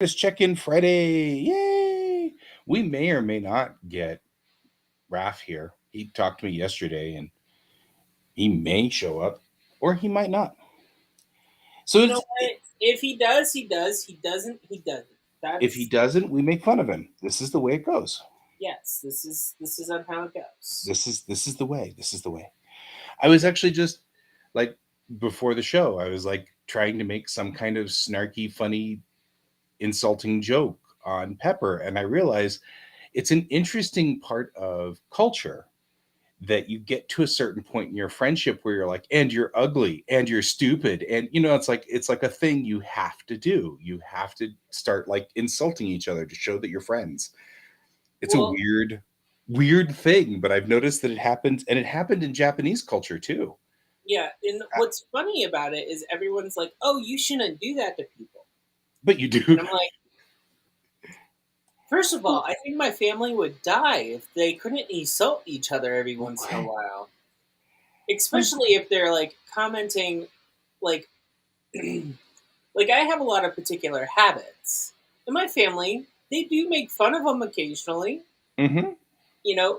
It's check-in Friday. Yay! We may or may not get Raph here. He talked to me yesterday and he may show up or he might not. So You know what? If he does, he does. He doesn't, he doesn't. if he That's doesn't, we make fun of him. This is the way it goes. yes. This is on how it goes. This is the way. This is the way. I was actually just like before the show, I was like trying to make some kind of snarky, funny, insulting joke on Pepper and I realized it's an interesting part of culture that you get to a certain point in your friendship where you're like, and you're ugly and you're stupid. And it's like a thing you have to do. You have to start like insulting each other to show that you're friends. It's a Well, weird thing, but I've noticed that it happens and it happened in Japanese culture too. yeah. And what's funny about it is everyone's like, "Oh, you shouldn't do that to people." But you do. And I'm like, first of all, I think my family would die if they couldn't insult each other every once in a Right. while, especially if they're like commenting, like, like I have a lot of particular habits. In my family, they do make fun of them occasionally. Mm-hmm.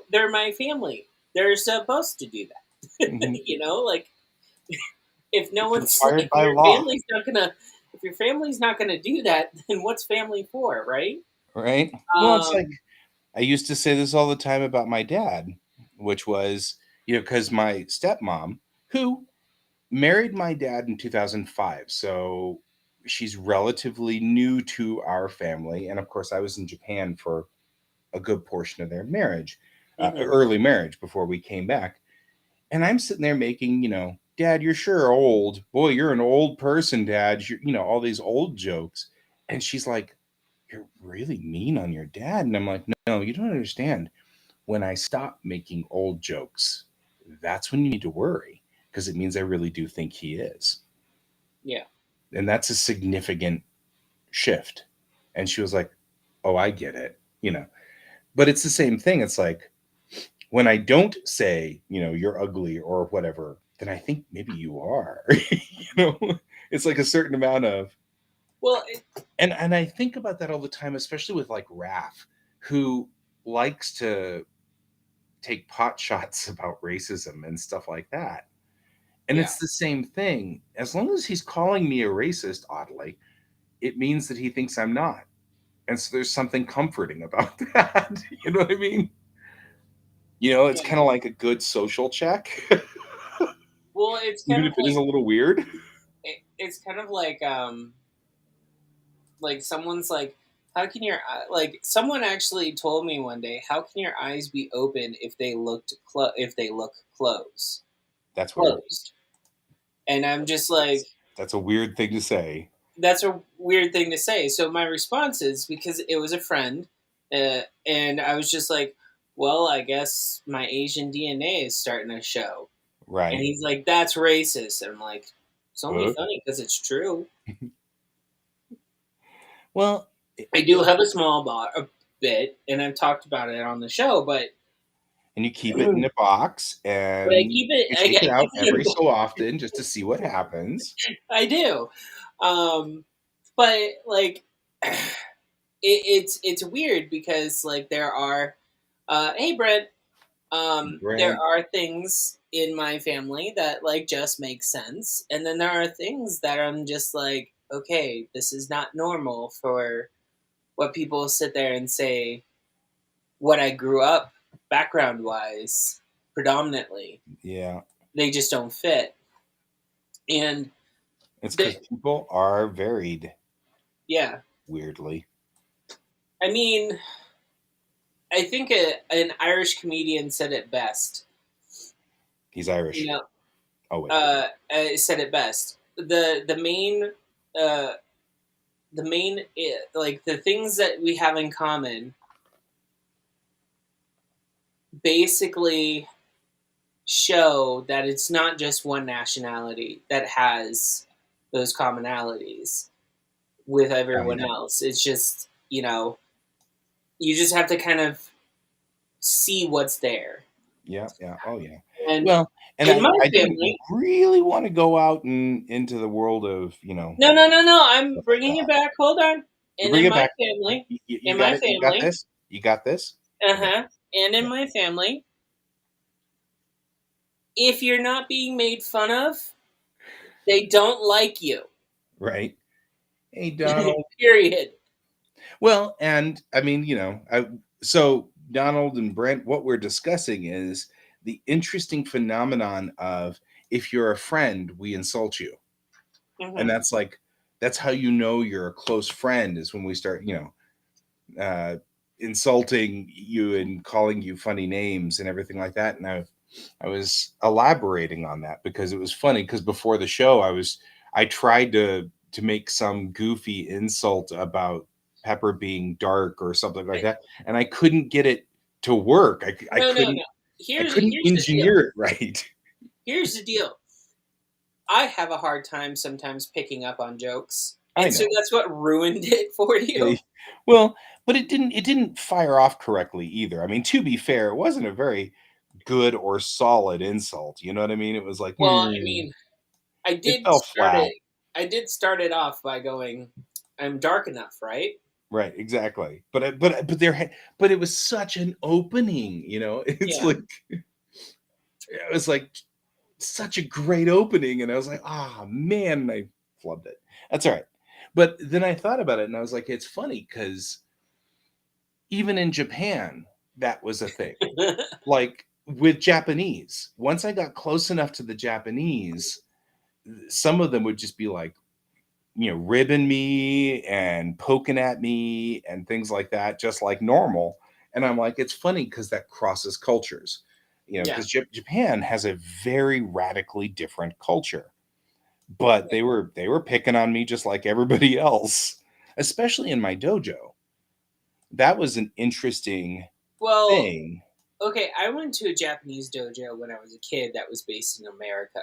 They're my family. They're supposed to do that. Mm-hmm. Like if no It's one's required if by your law, family's not gonna if your family's not gonna do that, then what's family for, right? right? Well, it's like Um, I used to say this all the time about my dad, which was, because my stepmom, who married my dad in 2005. So she's relatively new to our family. And of course, I was in Japan for a good portion of their marriage, mhm. early marriage before we came back. And I'm sitting there making, Dad, you're sure old. Boy, you're an old person, Dad. All these old jokes. And she's like, you're really mean on your dad. And I'm like, no, you don't understand. When I stop making old jokes, that's when you need to worry because it means I really do think he is. Yeah. And that's a significant shift. And she was like, oh, I get it. But it's the same thing. It's like when I don't say, you're ugly or whatever, then I think maybe you are. It's like a certain amount of, Well, and I think about that all the time, especially with like Raph, who likes to take pot shots about racism and stuff like that. And yeah. it's the same thing. As long as he's calling me a racist, oddly, it means that he thinks I'm not. And so there's something comforting about that. You know what I mean? It's Yeah. kind of like a good social check, Well, it's kind even of if it is a little weird. it's kind of like someone's like, how can your like someone actually told me one day, how can your eyes be open if they if they look That's weird. closed? And I'm just like, That's a weird thing to say. that's a weird thing to say. So my response is, because it was a friend, and I was just like, well, I guess my Asian DNA is starting to show. And Right. he's like, that's racist. And I'm like, it's only Uh, funny because it's true. well, I do have a a bit, and I've talked about it on the show, but and you keep it in a box I and keep it. you I take it out keep it. every so often just to see what happens. I do, but like, it's weird because like there are, hey Brent, there Brent, are things in my family that like just make sense, and then there are things that I'm just like, okay, this is not normal for what people sit there and say. What I grew up background wise, predominantly, yeah. they just don't fit, and It's because the people are varied, yeah, weirdly. I mean, I think an Irish comedian said it best. He's You Irish. know, Oh, wait. said it best. Uh, the main like the things that we have in common basically show that it's not just one nationality that has those commonalities with Oh, everyone yeah. else. It's just, you just have to kind of see what's there. Yeah, yeah. Oh, yeah. And Well, and in I my I didn't family, really wanna go out and into the world of, no, no, no, no, I'm stuff like bringing it that. back. Hold on. You And bring in it my back. family, You in got my it. You got family, this. You got this. Okay. and in Yeah. my family, if you're not being made fun of, they don't like you. Right. Hey, Donald. Period. Well, and I mean, so Donald and Brent, what we're discussing is the interesting phenomenon of if you're a friend, we insult you. And Hmm. that's how you know you're a close friend is when we start, insulting you and calling you funny names and everything like that. And I was elaborating on that because it was funny because before the show I tried to make some goofy insult about Pepper being dark or something like that, and I couldn't get it to work. I No, no, couldn't no. I Here's couldn't here's the deal. engineer it right. Here's the deal. I have a hard time sometimes picking up on jokes, I and so know. that's what ruined it for Yeah. you. Well, but it didn't fire off correctly either. I mean, to be fair, it wasn't a very good or solid insult. You know what I mean? It was like, Well, I mean, I it did fell start flat. it. I did start it off by going, "I'm dark enough, right?" Right, exactly. But it was such an opening, you know. It's Yeah. like it was like such a great opening, and I was like, "Ah, man," and I flubbed it. That's all right. But then I thought about it, and I was like, "It's funny because even in Japan, that was a thing. Like with Japanese, once I got close enough to the Japanese, some of them would just be like, ribbing me and poking at me and things like that, just like normal. And I'm like, it's funny because that crosses cultures, Yeah. because Japan has a very radically different culture, but they were picking on me just like everybody else, especially in my dojo. That was an interesting Well, thing. okay, I went to a Japanese dojo when I was a kid that was based in America.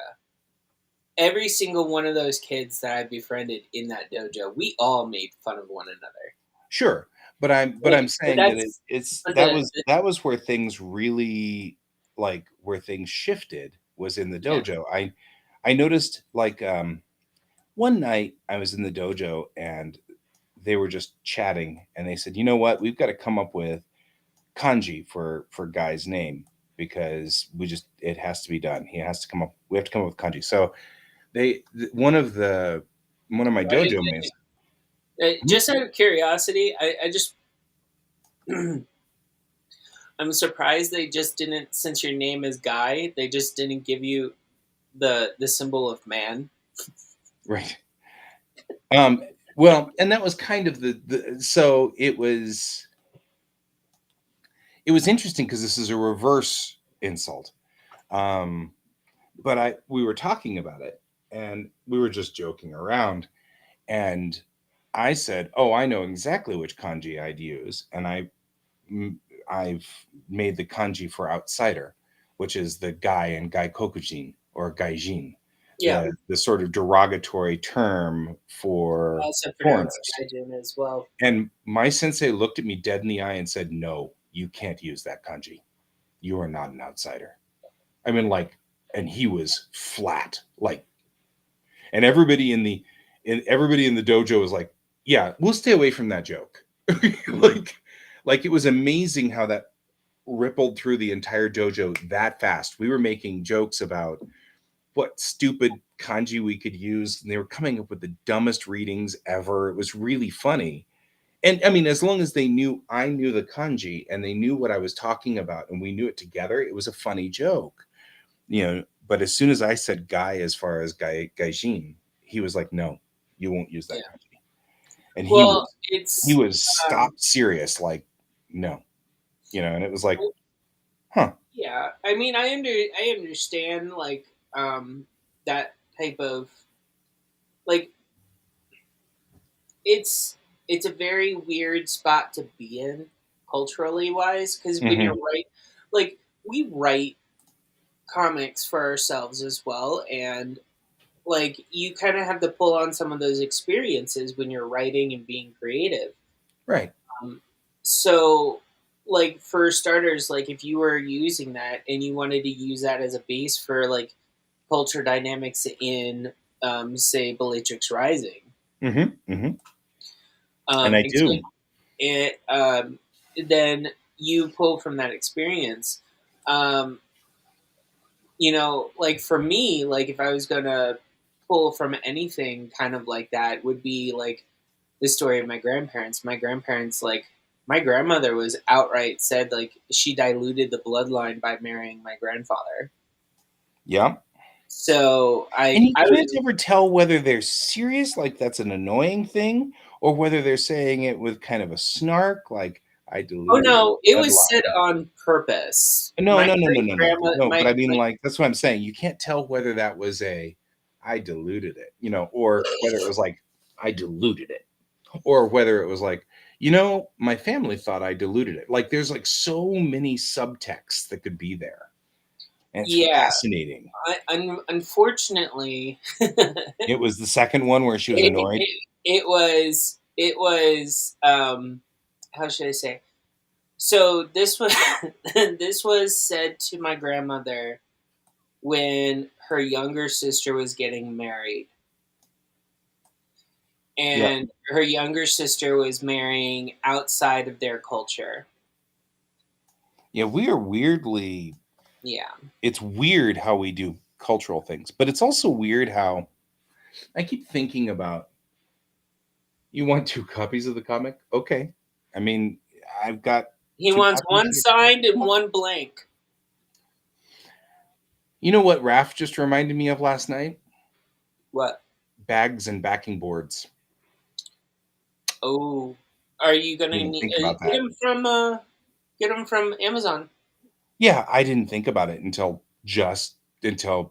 Every single one of those kids that I befriended in that dojo, we all made fun of one another. Sure, but I'm But saying that that's it's but that was that was where things really where things shifted was in the yeah. dojo. I noticed one night I was in the dojo and they were just chatting and they said, "You know what? We've got to come up with kanji for Guy's name because it has to be done. He has to come up we have to come up with kanji." So one of my Right. dojo mates. Mhm. Just out of curiosity, I just I'm surprised they just didn't, since your name is Guy, they just didn't give you the symbol of man. Right. Um, well, and that was kind of so it was interesting because this is a reverse insult. Um, but we were talking about it and we were just joking around and I said, "Oh, I know exactly which kanji I'd use." And I've made the kanji for outsider, which is the Gai and Gai Kokujin or Gaijin, Yeah, the sort of derogatory term I for also pronounce foreigners. Gaijin as well. And my sensei looked at me dead in the eye and said, "No, you can't use that kanji. You are not an outsider." I mean, and he was flat, and everybody in the dojo was like, "Yeah, we'll stay away from that joke." like, it was amazing how that rippled through the entire dojo that fast. We were making jokes about what stupid kanji we could use, and they were coming up with the dumbest readings ever. It was really funny. And I mean, as long as they knew I knew the kanji and they knew what I was talking about and we knew it together, it was a funny joke, But as soon as I said guy as far as gaijin, he was like, "No, you won't use that Yeah. kanji." And he Well, was he it's was stop serious, like, no, and it was like, huh. yeah. I mean, I understand that type of like it's it's a very weird spot to be in culturally wise because when you're Hmm. right, like we write comics for ourselves as well, and like you kind of have to pull on some of those experiences when you're writing and being creative. Right. Um, so, like for starters, like if you were using that and you wanted to use that as a base for like culture dynamics in, say, Bellatrix Rising, Hmm. Hmm. And I Explain do. it. Then you pull from that experience. Um, like for me, like if I was gonna pull from anything kind of like that, would be like the story of my grandparents. My grandparents, like my grandmother was outright said like she diluted the bloodline by marrying my grandfather. Yeah. So And you I can't was ever tell whether they're serious, like that's an annoying thing, or whether they're saying it with kind of a snark, like I oh diluted no, it the was said bloodline. on purpose. No, My no, no, no, great no, no, grandma, no. But I mean, my like that's what I'm saying. You can't tell whether that was a I diluted it, or whether it was like I diluted it, or whether it was like, my family thought I diluted it. Like there's like so many subtexts that could be there, and it's yeah. fascinating. Unfortunately, It was the second one where she was it, annoyed. it was how should I say? So this was this was said to my grandmother when her younger sister was getting married, Yeah. and her younger sister was marrying outside of their culture. Yeah, we are weirdly Yeah, it's weird how we do cultural things, but it's also weird how I keep thinking about you want two copies of the comic? Okay. I mean, I've got he two wants copies one here. signed and Yeah. one blank. You know what Raph just reminded me of last night? What? Bags and backing boards. Oh, are you I gonna didn't need think about that. get them from Amazon? Yeah, I didn't think about it until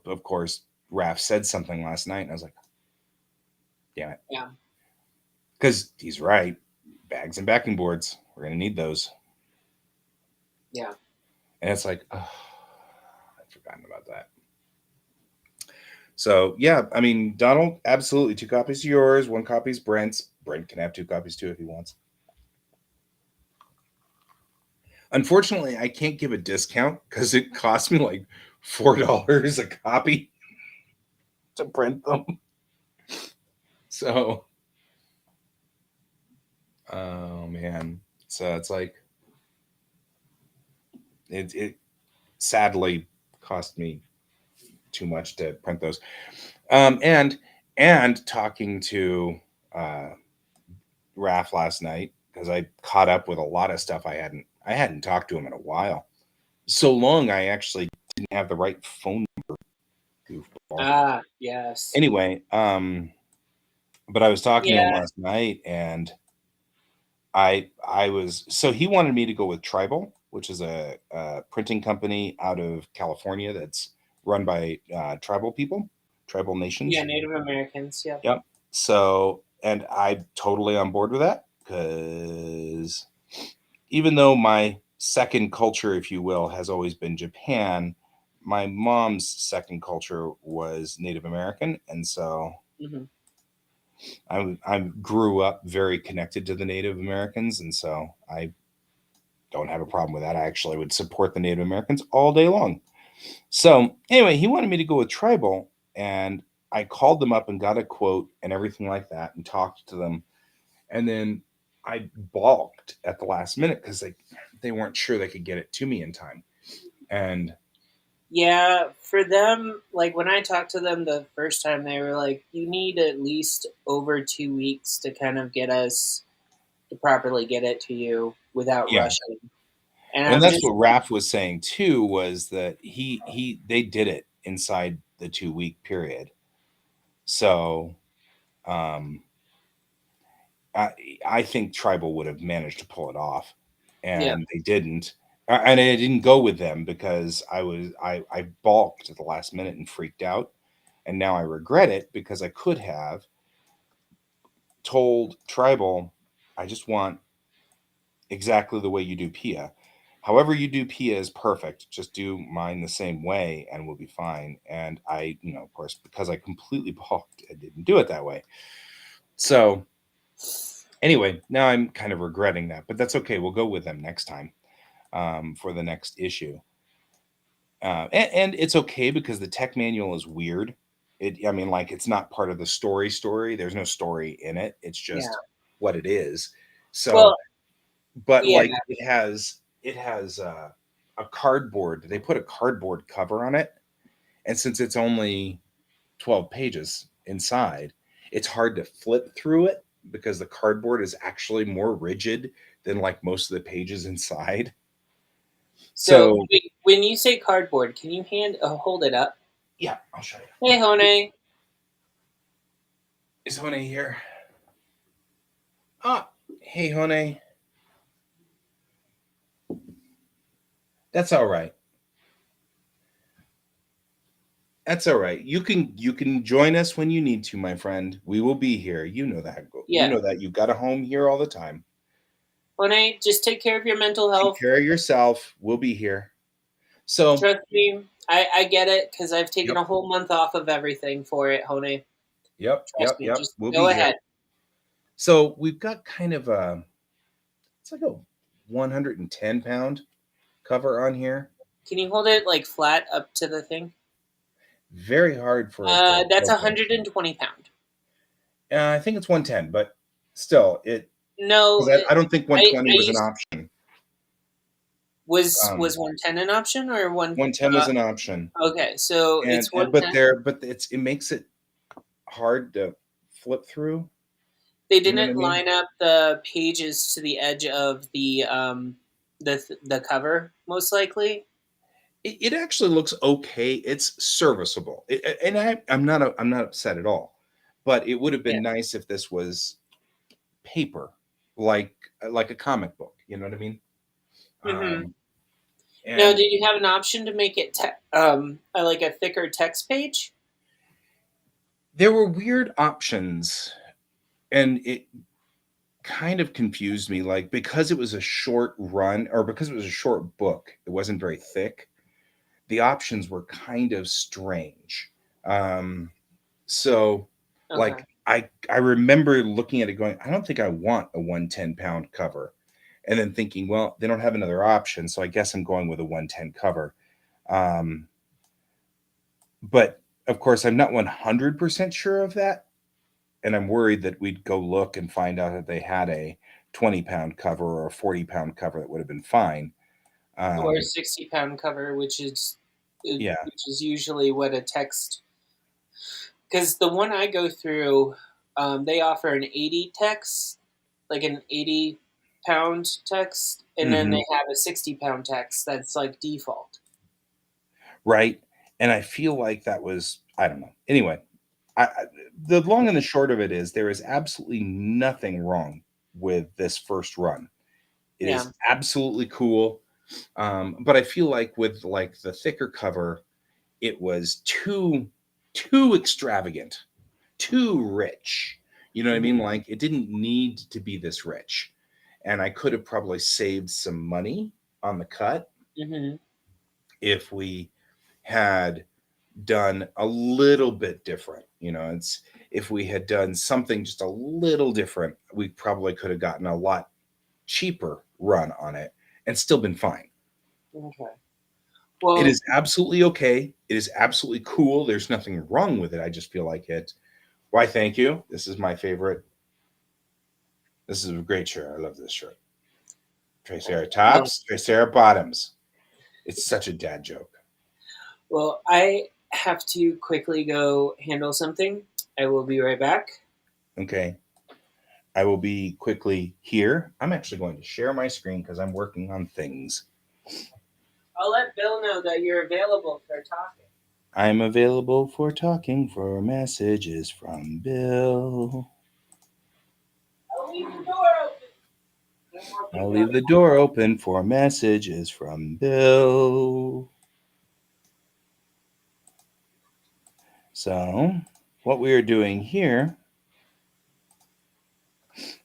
of course Raph said something last night and I was like, damn it. Yeah, Because he's right. Bags and backing boards. We're gonna need those. yeah. And it's like, oh, I'd forgotten about that. So yeah, I mean, Donald, absolutely two copies of yours, one copy is Brent's. Brent can have two copies too if he wants. Unfortunately, I can't give a discount because it cost me like $4 a copy to print them. So, oh man, so it's like it sadly cost me too much to print those. And talking to uh, Raph last night because I caught up with a lot of stuff I hadn't talked to him in a while. So long I actually didn't have the right phone goofball. Ah, yes. Anyway, but I was talking to him Yeah, last night and I was so he wanted me to go with Tribal, which is a printing company out of California that's run by tribal people, tribal yeah. nations. Native Americans. Yeah. Yep. So, and I'm totally on board with that because even though my second culture, if you will, has always been Japan, my mom's second culture was Native American, and so Hmm. I grew up very connected to the Native Americans, and so I don't have a problem with that. I actually would support the Native Americans all day long. So anyway, he wanted me to go with Tribal, and I called them up and got a quote and everything like that, and talked to them, and then I balked at the last minute because they weren't sure they could get it to me in time. And Yeah, for them, like when I talked to them the first time, they were like, "You need at least over 2 weeks to kind of get us to properly get it to you without yeah, rushing." And and I'm that's just what like, Raph was saying too, was that he they did it inside the 2 week period. So um I I think Tribal would have managed to pull it off, "Yeah, and they didn't. And I didn't go with them because I balked at the last minute and freaked out, and now I regret it because I could have told Tribal, I just want exactly the way you do Pia. However you do Pia is perfect. Just do mine the same way and we'll be fine. And I, of course, because I completely balked, I didn't do it that way. So anyway, now I'm kind of regretting that, but that's okay. We'll go with them next time for the next issue. And it's okay because the tech manual is weird. I mean, like it's not part of the story. There's no story in it. It's yeah, just what it is. So, Well, but yeah. like it has a cardboard. They put a cardboard cover on it, and since it's only 12 pages inside, it's hard to flip through it because the cardboard is actually more rigid than like most of the pages inside. So So when you say cardboard, can you hold it up? yeah, I'll show Hey, you. Hone. Is Hone here? Ah, hey Hone. That's all right. That's all right. You can join us when you need to, my friend. We will be here. You know that. You Yeah, know that. You've got a home here all the time. Hone, just take care of your mental Take health. care of yourself. We'll be here. So, Trust me, I get it because I've taken yep, a whole month off of everything for it, Hone. yep, Trust yep, me, yep. just We'll go be here. ahead. So we've got kind of it's like a 110-pound cover on here. Can you hold it like flat up to the thing? Very hard for it to That's open. 120 pound. I think it's 110, but still, it No, because I don't think I 120 was an used option. was 110 an option or one? 110 was an option, Okay, so and, it's and 110. but it makes it hard to flip through. They You know what I didn't mean? line up the pages to the edge of the cover, most likely. It actually looks okay. It's serviceable, and I'm not upset at all. But it would have Yeah. been nice if this was paper, like like a comic book. You know what I mean? hmm Um, Now, and did you have an option to make it like a thicker text page? there were weird options, and it kind of confused me. Like because it was a short run, or because it was a short book, it wasn't very thick. The options were kind of strange. Um, so, Okay. like I remember looking at it going, I don't think I want a 110-pound cover, and then thinking, well, they don't have another option, so I guess I'm going with a 110 cover. Um, but of course, I'm not 100% sure of that, and I'm worried that we'd go look and find out that they had a 20-pound cover or a 40-pound cover that would have been fine. Or a Um, 60 pound cover, yeah, which is usually what a text. Because the one I go through, they offer an 80 text, like an 80 pound text, and then hmm they have a 60 pound text that's like default. right. And I feel like that was, I don't know. Anyway, the long and the short of it is there is absolutely nothing wrong with this first run. It Yeah. is absolutely cool. But I feel like with like the thicker cover, it was too extravagant, too rich. You know what I mean? hmm Like it didn't need to be this rich. And I could have probably saved some money on the cut hmm if we had done a little bit different. It's if we had done something just a little different, we probably could have gotten a lot cheaper run on it and still been fine. Okay. It Well, is absolutely okay. It is absolutely cool. There's nothing wrong with it. I just feel like it. Why, thank you. This is my favorite. This is a great shirt. I love this shirt. Tricera well, tops, Tricera bottoms. It's such a dad joke. well, I have to quickly go handle something. I will be right back. Okay. I will be quickly here. I'm actually going to share my screen because I'm working on things. I'll let Bill know that you're available for talking. I'm available for talking for messages from Bill. I'll leave the door open. No more I'll people. leave the door open for messages from Bill. So, what we are doing here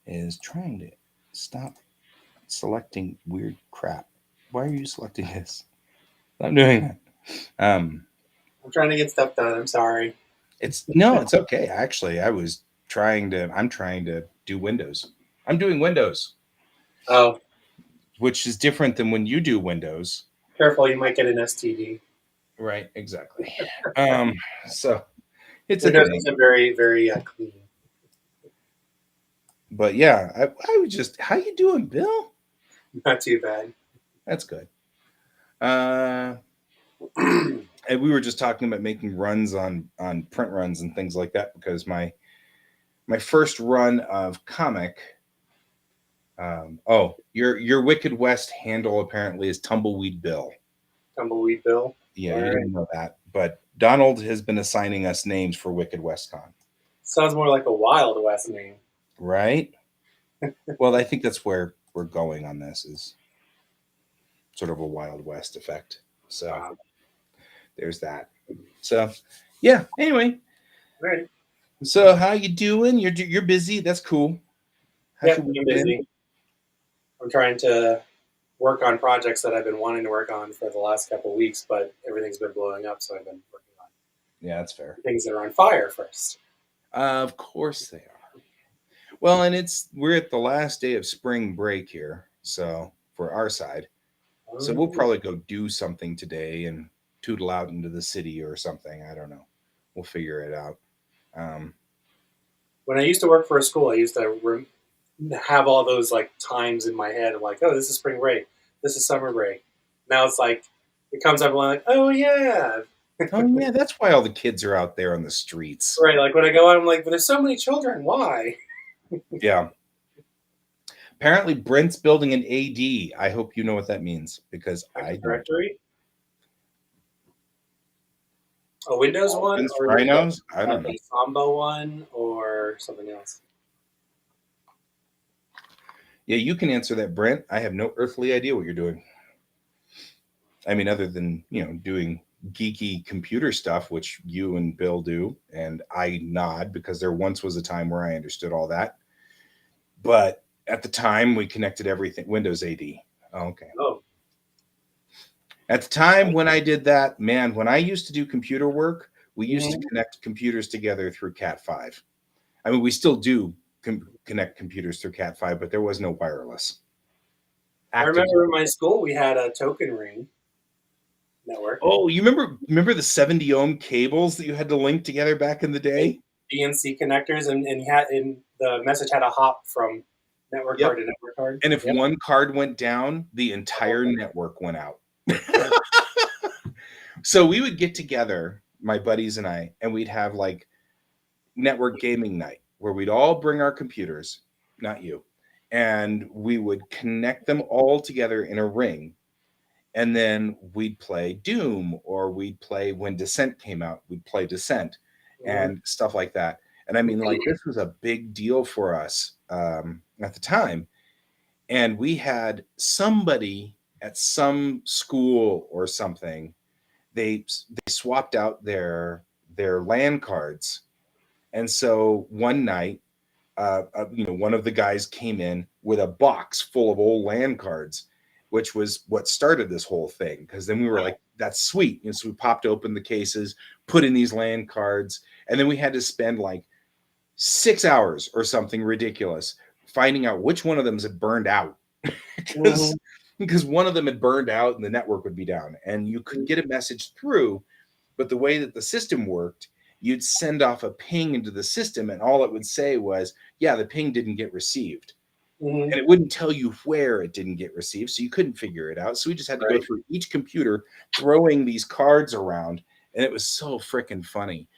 is trying to stop selecting weird crap. Why are you selecting this? I'm doing that. Um, I'm trying to get stuff done. I'm sorry. it's no, it's okay. Actually, I'm trying to do Windows. I'm doing Windows, Oh, which is different than when you do Windows. careful, you might get an STD. Right, exactly. Um, so it's a Windows thing. isn't very, very clean. But yeah, I would just, how you doing, Bill? Not too bad. That's good. And we were just talking about making runs on print runs and things like that because my first run of comic. Your Wicked West handle apparently is Tumbleweed Bill. Tumbleweed Bill. Yeah, All you right. didn't know that, but Donald has been assigning us names for Wicked West Con, Sounds more like a Wild West name. right? Well, I think that's where we're going on this, is sort of a Wild West effect. So there's that. So yeah. Anyway, All right. so how you doing? You're busy. That's cool. How's Yep, your week I'm been? busy. I'm trying to work on projects that I've been wanting to work on for the last couple of weeks, but everything's been blowing up, so I've been working on Yeah, that's fair. things that are on fire first. Of course they are. Well, and we're at the last day of spring break here, so for our side. So we'll probably go do something today and tootle out into the city or something. I don't know. We'll figure it out. When I used to work for a school, I used to have all those like times in my head of like, oh, this is spring break, this is summer break. Now it's like it comes up and I'm like, oh yeah, Oh yeah, that's why all the kids are out there on the streets. right. Like when I go out, I'm like, but there's so many children. Why? Yeah. Apparently, Brent's building an AD. I hope you know what that means because I don't. Directory. A Windows one, Dolphins, or rhinos? I don't know. a Samba one, or something else. Yeah, you can answer that, Brent. I have no earthly idea what you're doing. I mean, other than, doing geeky computer stuff, which you and Bill do, and I nod because there once was a time where I understood all that. But at the time, we connected everything. Windows AD. Oh, okay. Oh, At the time when I did that, man, when I used to do computer work, we used to connect computers together through Cat5. I mean, we still do connect computers through Cat5, but there was no wireless. I remember in my school we had a token ring network. Oh, you remember the 70 ohm cables that you had to link together back in the day? DNC connectors, and the message had a hop from network card to network card. And if one card went down, the entire network went out. So we would get together, my buddies and I, and we'd have like network gaming night where we'd all bring our computers, not you, and we would connect them all together in a ring. And then we'd play Doom, or we'd play, when Descent came out, we'd play Descent and stuff like that. And I mean, like, this was a big deal for us at the time. And we had somebody at some school or something, they swapped out their LAN cards. And so one night, one of the guys came in with a box full of old LAN cards, which was what started this whole thing. Because then we were like, that's sweet. And so we popped open the cases, put in these LAN cards, and then we had to spend like 6 hours or something ridiculous finding out which one of them had burned out. Because one of them had burned out and the network would be down. And you could get a message through, but the way that the system worked, you'd send off a ping into the system, and all it would say was, yeah, the ping didn't get received. And it wouldn't tell you where it didn't get received, so you couldn't figure it out. So we just had to go through each computer throwing these cards around, and it was so freaking funny.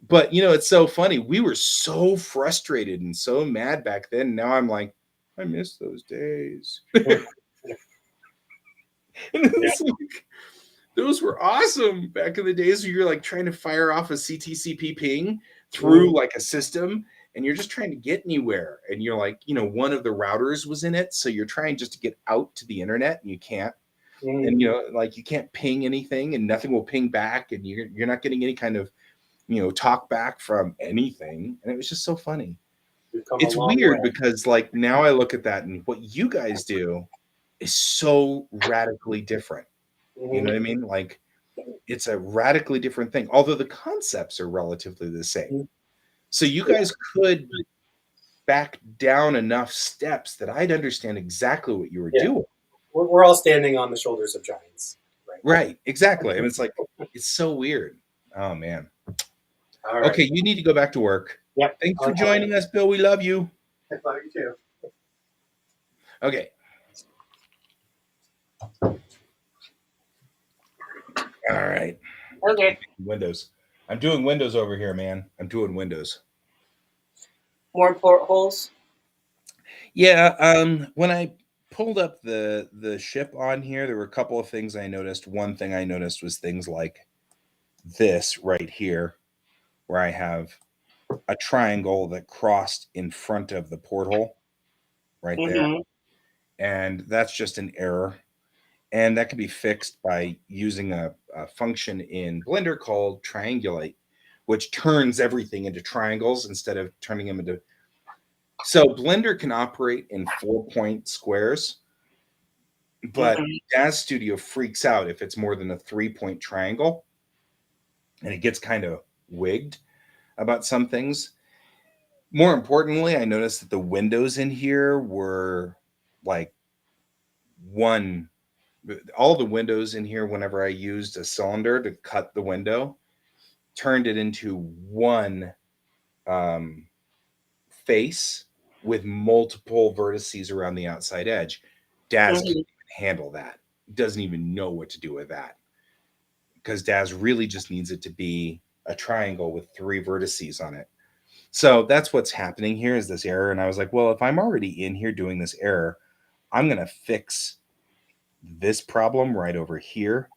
But, it's so funny. We were so frustrated and so mad back then. Now I'm like, I miss those days. And it's like, those were awesome back in the days where you're like trying to fire off a CTCP ping through like a system, and you're just trying to get anywhere. And you're like, one of the routers was in it, so you're trying just to get out to the internet, and you can't. And like you can't ping anything, and nothing will ping back, and you're not getting any kind of talk back from anything. And it was just so funny. It's weird because like now I look at that, and what you guys do is so radically different. You know what I mean? Like, it's a radically different thing, although the concepts are relatively the same. So you guys could back down enough steps that I'd understand exactly what you were doing. We're all standing on the shoulders of giants. Right, exactly. And it's like, it's so weird. Oh, man. All right. Okay, you need to go back to work. Yep. Thanks for joining us, Bill. We love you. I love you too. Okay. All right. Okay. Windows. I'm doing Windows over here, man. I'm doing Windows. More portholes. Yeah. When I pulled up the ship on here, there were a couple of things I noticed. One thing I noticed was things like this right here, where I have a triangle that crossed in front of the porthole right there. Mm-hmm. And that's just an error. And that can be fixed by using a function in Blender called triangulate, which turns everything into triangles instead of turning them into. So Blender can operate in 4-point squares, but Mm-hmm. Daz Studio freaks out if it's more than a 3-point triangle, and it gets kind of wigged about some things. More importantly, I noticed that the windows in here were like one. All the windows in here, whenever I used a cylinder to cut the window, turned it into one um, face with multiple vertices around the outside edge. Daz Mm-hmm. can't even handle that. Doesn't even know what to do with that because Daz really just needs it to be a triangle with 3 vertices on it. So that's what's happening here is this error. And I was like, well, if I'm already in here doing this error, I'm going to fix this problem right over here,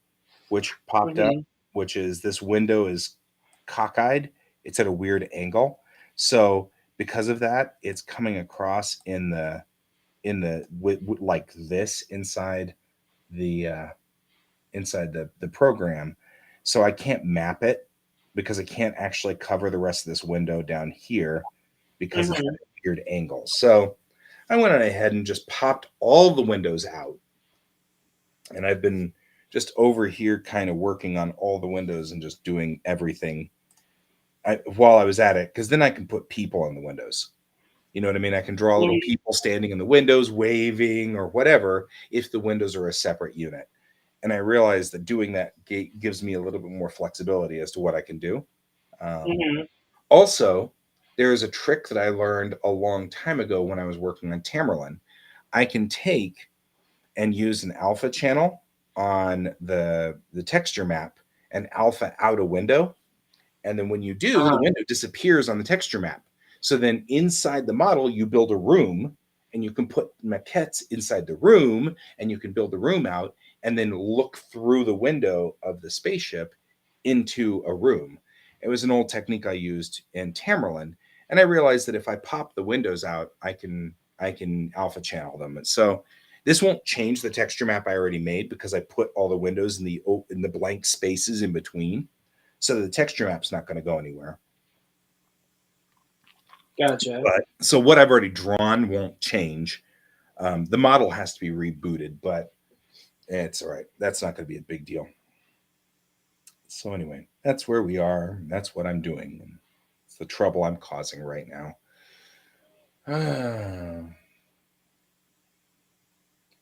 which popped up, Mm-hmm. which is this window is cockeyed. It's at a weird angle. So because of that, it's coming across like this inside the program. So I can't map it because I can't actually cover the rest of this window down here because it's at Mm-hmm. a weird angle. So I went on ahead and just popped all the windows out. And I've been just over here kind of working on all the windows and just doing everything while I was at it, because then I can put people in the windows. You know what I mean? I can draw little people standing in the windows, waving or whatever, if the windows are a separate unit. And I realized that doing that gives me a little bit more flexibility as to what I can do. Mm-hmm. Also, there is a trick that I learned a long time ago when I was working on Tamerlan. I can take and use an alpha channel on the texture map and alpha out a window. And then when you do, the window disappears on the texture map. So then inside the model, you build a room and you can put maquettes inside the room and you can build the room out and then look through the window of the spaceship into a room. It was an old technique I used in Tamerlan. And I realized that if I pop the windows out, I can alpha channel them. And so this won't change the texture map I already made because I put all the windows in the blank spaces in between. So the texture map's not going to go anywhere. Gotcha. But so what I've already drawn won't change. The model has to be rebooted, but it's all right. That's not going to be a big deal. So anyway, that's where we are. That's what I'm doing. It's the trouble I'm causing right now.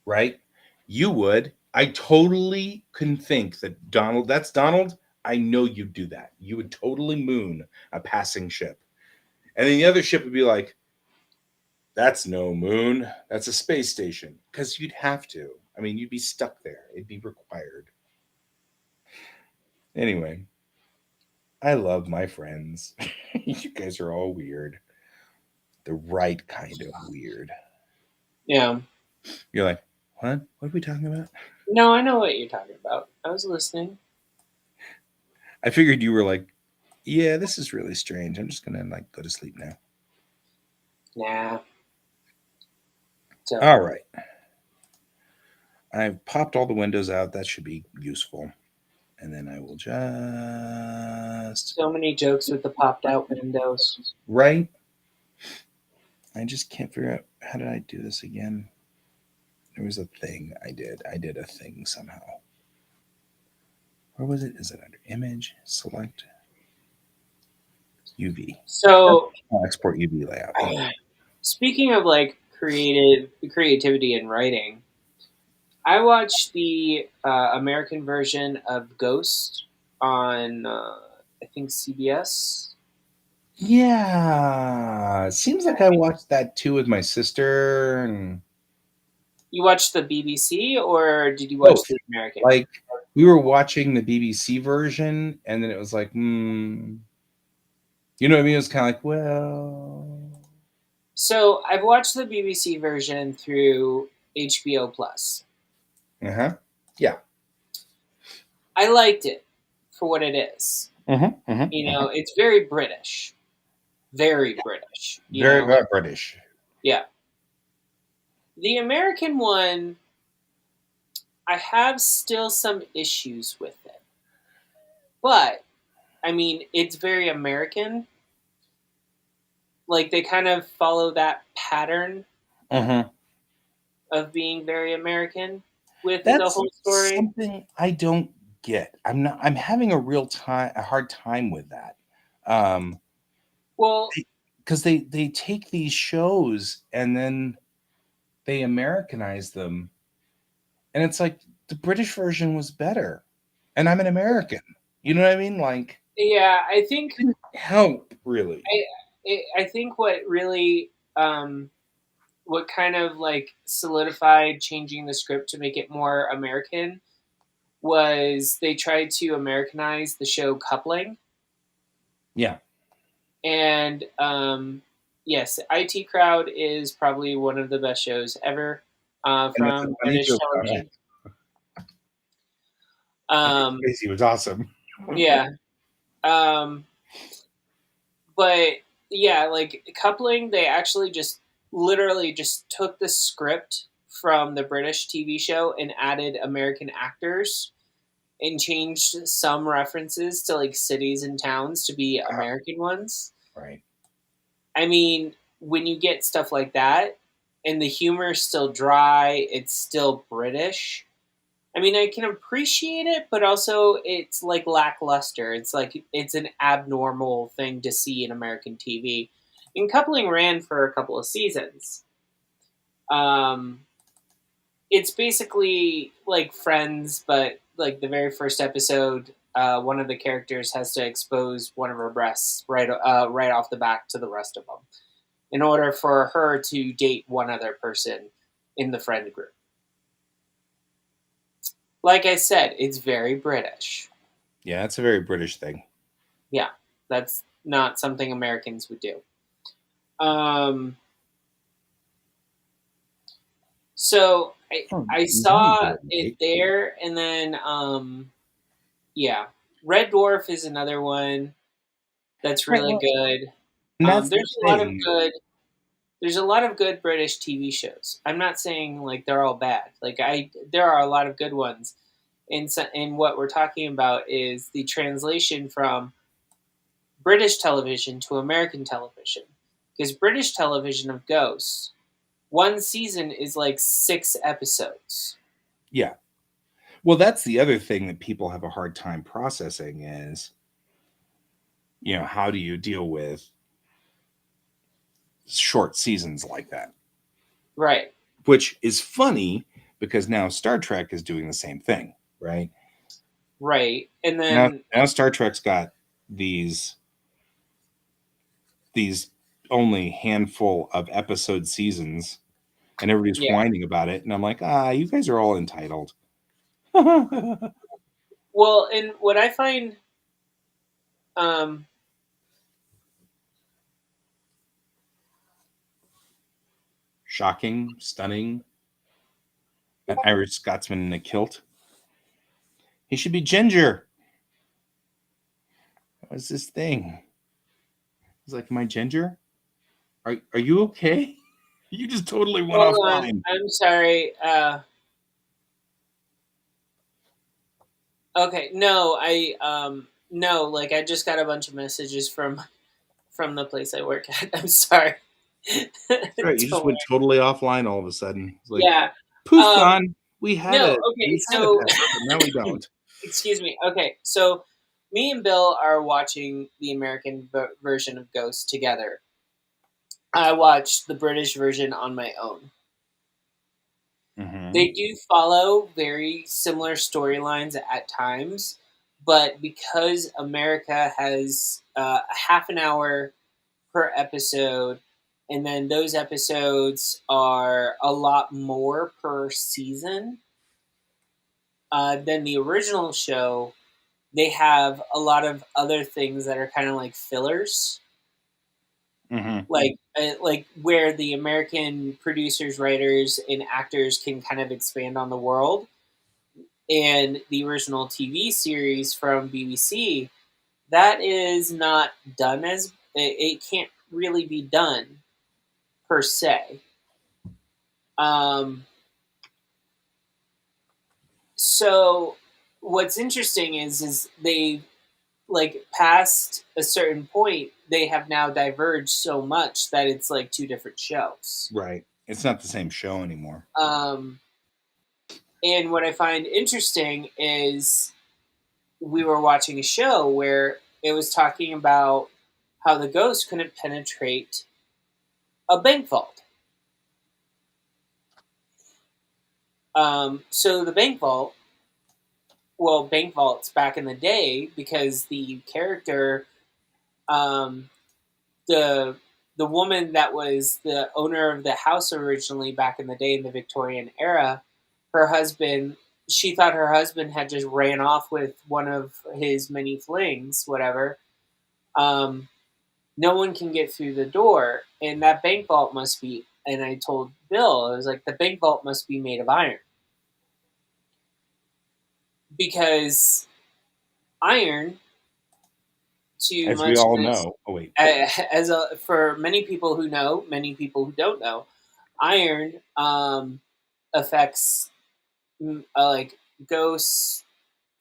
Right? You would. I totally can think that Donald, that's Donald. I know you'd do that. You would totally moon a passing ship. And then the other ship would be like, that's no moon. That's a space station. Because you'd have to. I mean, you'd be stuck there. It'd be required. Anyway, I love my friends. You guys are all weird. The right kind of weird. Yeah. You're like, what? What are we talking about? No, I know what you're talking about. I was listening. I figured you were like, yeah, this is really strange. I'm just gonna like go to sleep now. Nah. So, All right. I've popped all the windows out. That should be useful. And then I will just so many jokes with the popped out windows. right. I just can't figure out how did I do this again. There was a thing I did. I did a thing somehow. Where was it? Is it under image? Select UV. So, I'll export UV layout. speaking of like creativity in writing, I watched the American version of Ghost on I think CBS. Yeah, it seems like I watched that too with my sister and You watched the BBC or did you watch both. the American? Like we were watching the BBC version, and then it was like, you know what I mean? It was kind of like, well, So I've watched the BBC version through HBO Plus. yeah, I liked it for what it is. mm-hmm, You know, it's very British. Very British. You very, know? very British. Yeah. The American one, I have still some issues with it. But, I mean, it's very American. Like, they kind of follow that pattern Mm-hmm. of being very American with the That's whole story. something I don't get. I'm having a hard time with that. Um, Well, because they take these shows and then they Americanize them, and it's like the British version was better, and I'm an American. You know what I mean? Like, yeah, I think it didn't help really. I think what really what kind of like solidified changing the script to make it more American was they tried to Americanize the show Coupling. Yeah, And yes, IT Crowd is probably one of the best shows ever and that's a from funny British joke on television. it. Um, Crazy was awesome. yeah. Um, but yeah, like Coupling, they actually just literally just took the script from the British TV show and added American actors and changed some references to like cities and towns to be American ones. Right. I mean, when you get stuff like that and the humor is still dry, it's still British. I mean, I can appreciate it, but also it's like lackluster. It's like it's an abnormal thing to see in American TV. And Coupling ran for a couple of seasons. Um, it's basically like Friends, but like the very first episode, one of the characters has to expose one of her breasts right off the bat to the rest of them in order for her to date one other person in the friend group. Like I said, it's very British. Yeah, that's a very British thing. Yeah, that's not something Americans would do. Um, so I saw it there, and then yeah, Red Dwarf is another one that's Right. really Well, good. and that's the There's a lot of thing. good. There's a lot of good British TV shows. I'm not saying like they're all bad. There are a lot of good ones. And what we're talking about is the translation from British television to American television. Because British television of Ghosts, one season is like 6 episodes. Yeah. Well, that's the other thing that people have a hard time processing is, how do you deal with short seasons like that? Right. Which is funny because now Star Trek is doing the same thing, right? Right. And Now, then now Star Trek's got these only handful of episode seasons, and everybody's yeah. whining about it, and I'm like, you guys are all entitled. Well, and what I find um Shocking, stunning, an Irish Scotsman in a kilt. He should be ginger. What was this thing? He's like, am I ginger? Are you okay? You just totally went hold on, offline. I'm sorry. Okay, no, no, like I just got a bunch of messages from the place I work at. I'm sorry. Right, you just Don't went worry. totally offline all of a sudden. It's like, Yeah. poof, Um gone. We had no, it. okay, We had a so pet, but now we don't. excuse me. Okay, so me and Bill are watching the American version of Ghost together. I watched the British version on my own. Mm-hmm. They do follow very similar storylines at times, but because America has a half an hour per episode, and then those episodes are a lot more per season than the original show. They have a lot of other things that are kind of like fillers, Mm-hmm. like where the American producers, writers, and actors can kind of expand on the world. And the original TV series from BBC, that is not done as it can't really be done per se. Um, so what's interesting is they like past a certain point they have now diverged so much that it's like two different shows. Right. It's not the same show anymore. And what I find interesting is we were watching a show where it was talking about how the ghost couldn't penetrate a bank vault. So the bank vault, well, bank vaults back in the day, because the character, um, the the woman that was the owner of the house originally back in the day in the Victorian era, her husband, she thought her husband had just ran off with one of his many flings, whatever. Um, no one can get through the door, and that bank vault must be. And I told Bill, I was like, the bank vault must be made of iron, because iron, to As we much all know. Oh, wait. as a for many people who know, many people who don't know, iron affects like ghosts,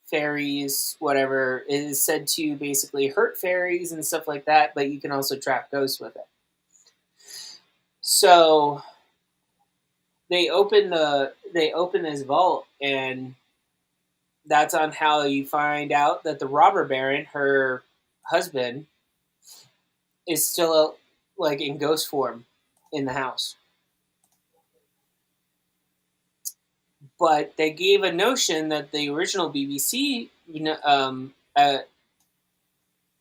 fairies, whatever. It is said to basically hurt fairies and stuff like that, but you can also trap ghosts with it. So they open this vault, and that's on how you find out that the robber baron, her husband, is still like in ghost form in the house. But they gave a notion that the original BBC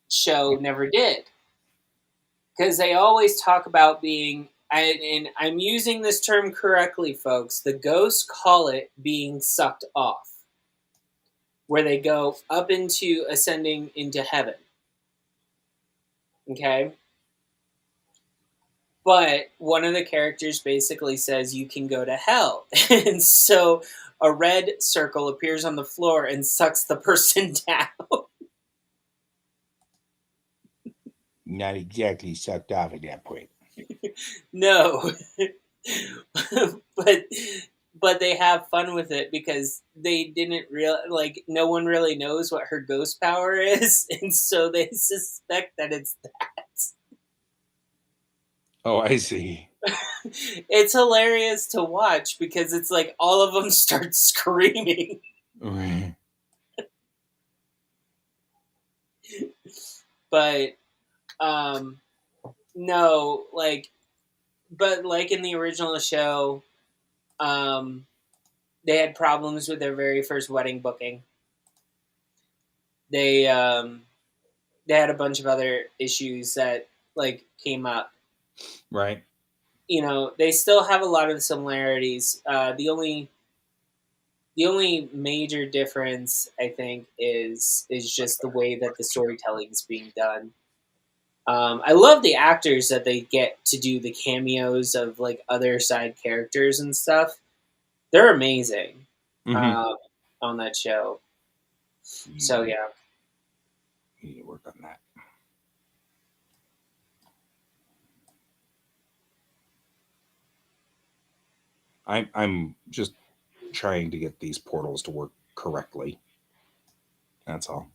show never did, because they always talk about being, and I'm using this term correctly, folks. The ghosts call it being sucked off, where they go up into ascending into heaven. Okay. But one of the characters basically says you can go to hell. And so a red circle appears on the floor and sucks the person down. Not exactly sucked off at that point. No. but but they have fun with it because they didn't real like no one really knows what her ghost power is, and so they suspect that it's that. Oh, I see. It's hilarious to watch because it's like all of them start screaming. Right. But no, but like in the original show, they had problems with their very first wedding booking. They had a bunch of other issues that like came up. Right. You know, they still have a lot of similarities. The only major difference, I think, is just the way that the storytelling is being done. I love the actors that they get to do the cameos of like other side characters and stuff. They're amazing on that show. So yeah, You need to work on that. I'm just trying to get these portals to work correctly. That's all.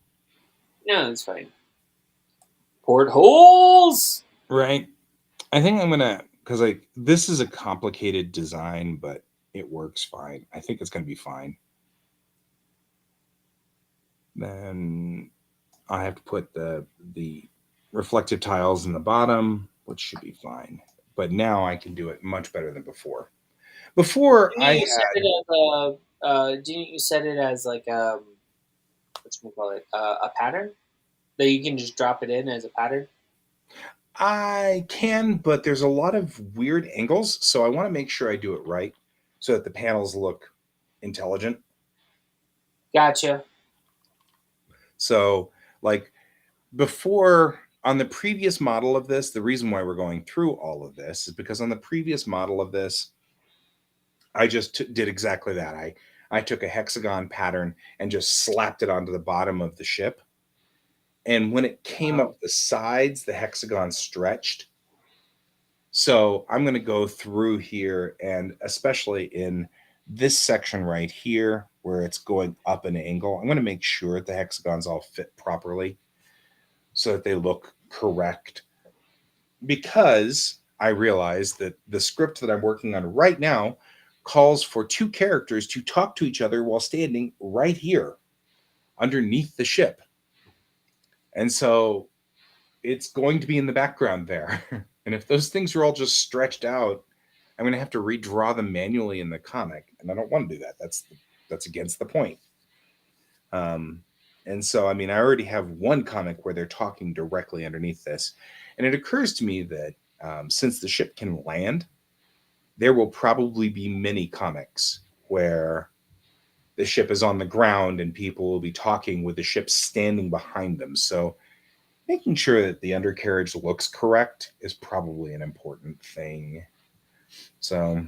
no, it's fine. Portholes. Right. I think I'm gonna, because like this is a complicated design, but it works fine. I think it's gonna be fine. Then I have to put the reflective tiles in the bottom, which should be fine. But now I can do it much better than before. Before Didn't I you set had it as didn't you set it as like what's we call it a pattern that you can just drop it in as a pattern? I can, but there's a lot of weird angles, so I want to make sure I do it right so that the panels look intelligent. Gotcha. So, like before on the previous model of this, the reason why we're going through all of this is because on the previous model of this, I just did exactly that. I took a hexagon pattern and just slapped it onto the bottom of the ship. And when it came Wow. up the sides, the hexagon stretched. So I'm going to go through here, and especially in this section right here where it's going up an angle, I'm going to make sure that the hexagons all fit properly so that they look correct, because I realize that the script that I'm working on right now calls for two characters to talk to each other while standing right here underneath the ship. And so it's going to be in the background there. And if those things are all just stretched out, I'm going to have to redraw them manually in the comic, and I don't want to do that. That's against the point. And so, I mean, I already have one comic where they're talking directly underneath this, and it occurs to me that since the ship can land, there will probably be many comics where the ship is on the ground and people will be talking with the ship standing behind them. So making sure that the undercarriage looks correct is probably an important thing. So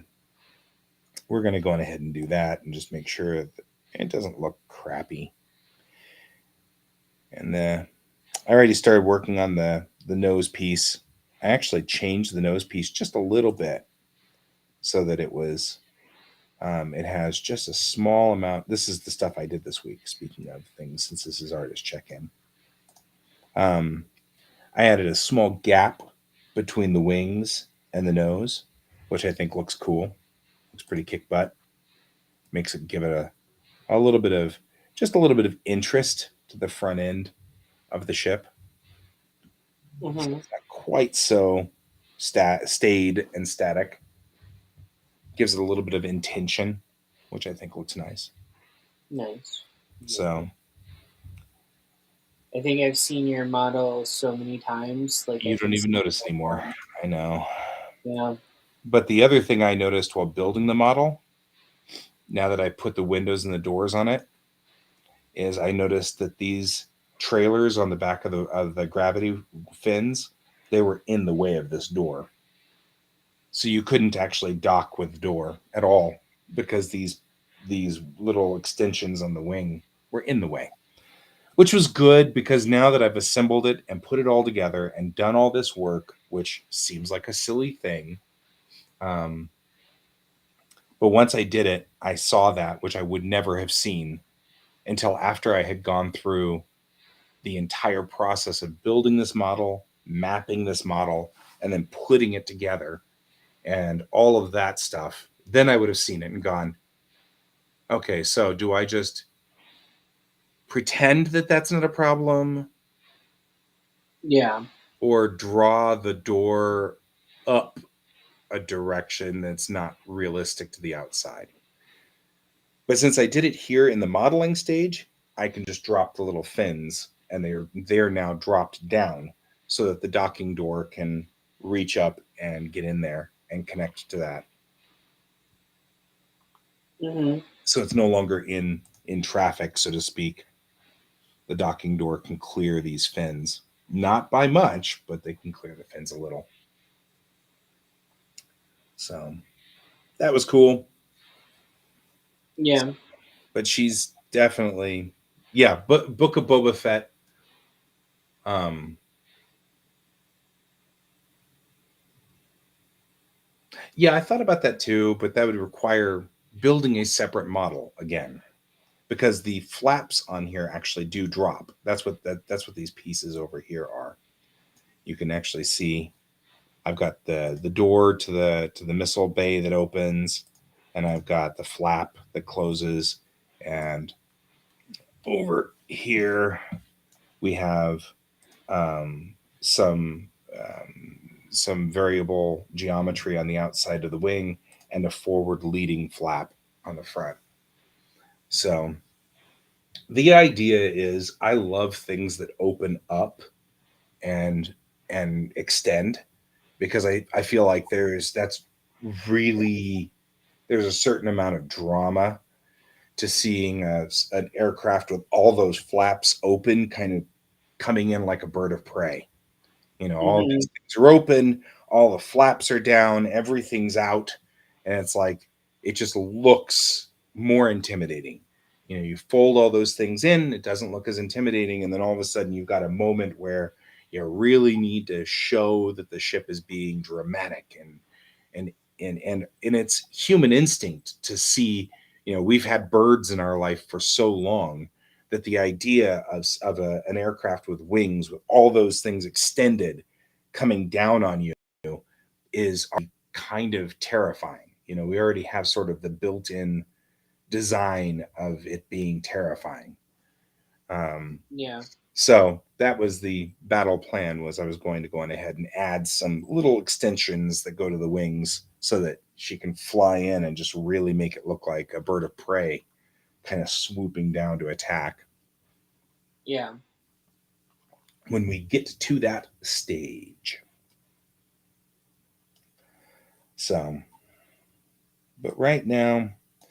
we're going to go ahead and do that and just make sure that it doesn't look crappy. And I already started working on the nose piece. I actually changed the nose piece just a little bit so that it has just a small amount. This is the stuff I did this week, speaking of things, since this is artist check-in. I added a small gap between the wings and the nose, which I think looks cool. Looks pretty kick butt. Makes it give it a little bit of just a little bit of interest to the front end of the ship. Mm-hmm. It's not quite so stayed and static. Gives it a little bit of intention, which I think looks nice. Nice. So I think I've seen your model so many times. Like you don't even notice anymore. I know. Yeah. But the other thing I noticed while building the model, now that I put the windows and the doors on it, is I noticed that these trailers on the back of the gravity fins, they were in the way of this door. So you couldn't actually dock with the door at all because these little extensions on the wing were in the way. Which was good, because now that I've assembled it and put it all together and done all this work, which seems like a silly thing, but once I did it, I saw that, which I would never have seen until after I had gone through the entire process of building this model, mapping this model, and then putting it together and all of that stuff. Then I would have seen it and gone, okay, so do I just pretend that that's not a problem? Yeah. Or draw the door up a direction that's not realistic to the outside? But since I did it here in the modeling stage, I can just drop the little fins, and they're now dropped down so that the docking door can reach up and get in there and connect to that. Mm-hmm. So it's no longer in traffic, so to speak. The docking door can clear these fins, not by much, but they can clear the fins a little. So that was cool. Yeah. But she's definitely, yeah. But Book of Boba Fett. Yeah, I thought about that too, but that would require building a separate model again, because the flaps on here actually do drop. That's what these pieces over here are. You can actually see I've got the door to the missile bay that opens, and I've got the flap that closes, and over here we have um, some some variable geometry on the outside of the wing and a forward leading flap on the front. So the idea is I love things that open up and and extend, because I feel like there's a certain amount of drama to seeing an aircraft with all those flaps open, kind of coming in like a bird of prey. All Hmm. these things are open, all the flaps are down, everything's out, and it's like it just looks more intimidating. You fold all those things in, it doesn't look as intimidating, and then all of a sudden you've got a moment where you really need to show that the ship is being dramatic, and and it's human instinct to see. We've had birds in our life for so long that the idea of an aircraft with wings with all those things extended coming down on you is kind of terrifying. We already have sort of the built-in design of it being terrifying. um, Yeah. so that was the battle plan, was I was going to go on ahead and add some little extensions that go to the wings so that she can fly in and just really make it look like a bird of prey kind of swooping down to attack Yeah. when we get to that stage. So, but right now, I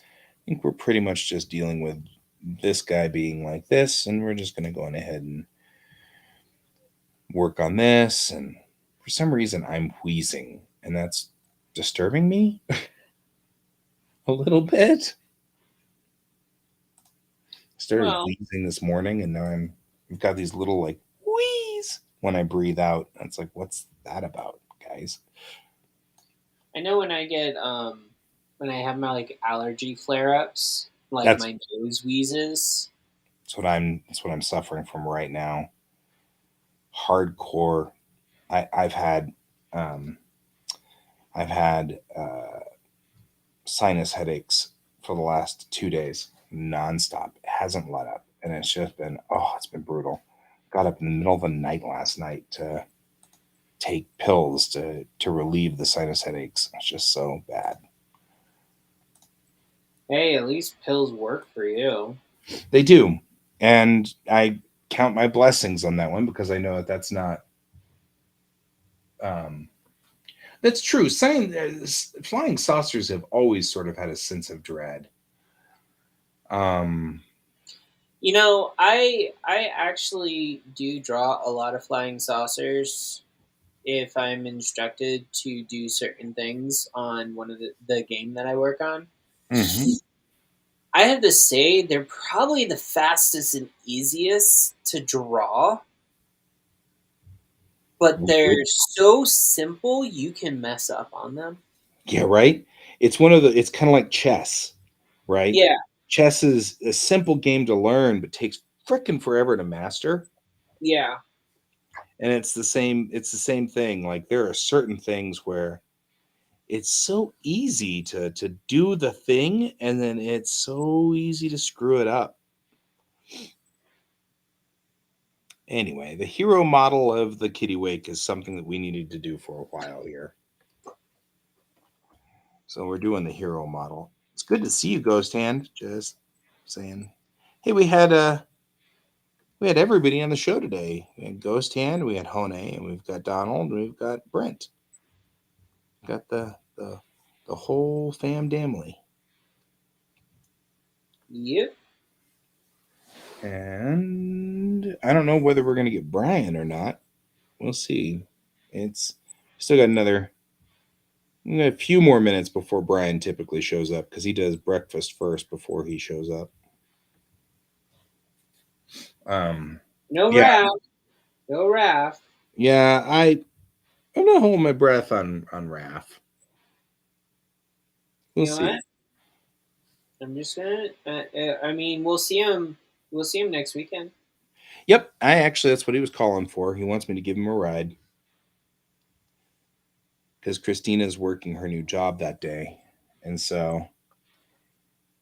think we're pretty much just dealing with this guy being like this, and we're just going to go on ahead and work on this. And for some reason, I'm wheezing, and that's disturbing me a little bit. I started Well, wheezing this morning, and now I've got these little like wheeze when I breathe out. And it's like, what's that about, guys? I know when I have my like allergy flare ups, like That's my nose wheezes. that's what I'm suffering from right now. Hardcore. I've had um, I've had sinus headaches for the last 2 days, nonstop. It hasn't let up, and it's been brutal. Got up in the middle of the night last night to take pills to relieve the sinus headaches. It's just so bad. Hey, at least pills work for you. They do, and I count my blessings on that one, because I know that that's not. Um, that's true. Flying saucers have always sort of had a sense of dread. Um, I actually do draw a lot of flying saucers if I'm instructed to do certain things on one of the game that I work on. mhm. I have to say they're probably the fastest and easiest to draw, but they're so simple you can mess up on them. Yeah, right. It's kind of like chess, right? Yeah, Chess is a simple game to learn, but takes freaking forever to master. yeah. And it's the same thing. Like, there are certain things where it's so easy to do the thing, and then it's so easy to screw it up. Anyway, the hero model of the Kitty Wake is something that we needed to do for a while here. So we're doing the hero model. It's good to see you, Ghost Hand. Just saying. Hey, we had everybody on the show today. We had Ghost Hand, we had Hone, and we've got Donald, and we've got Brent. Got the whole fam damly. Yep. And I don't know whether we're gonna get Brian or not. We'll see. It's still got we got a few more minutes before Brian typically shows up, because he does breakfast first before he shows up. Um, No yeah, Raph. No Raph. yeah. I'm not holding my breath on Raph. We'll You know what? see. I'm just gonna. I mean, we'll see him. We'll see him next weekend. Yep, that's what he was calling for. He wants me to give him a ride, because Christina's working her new job that day, and so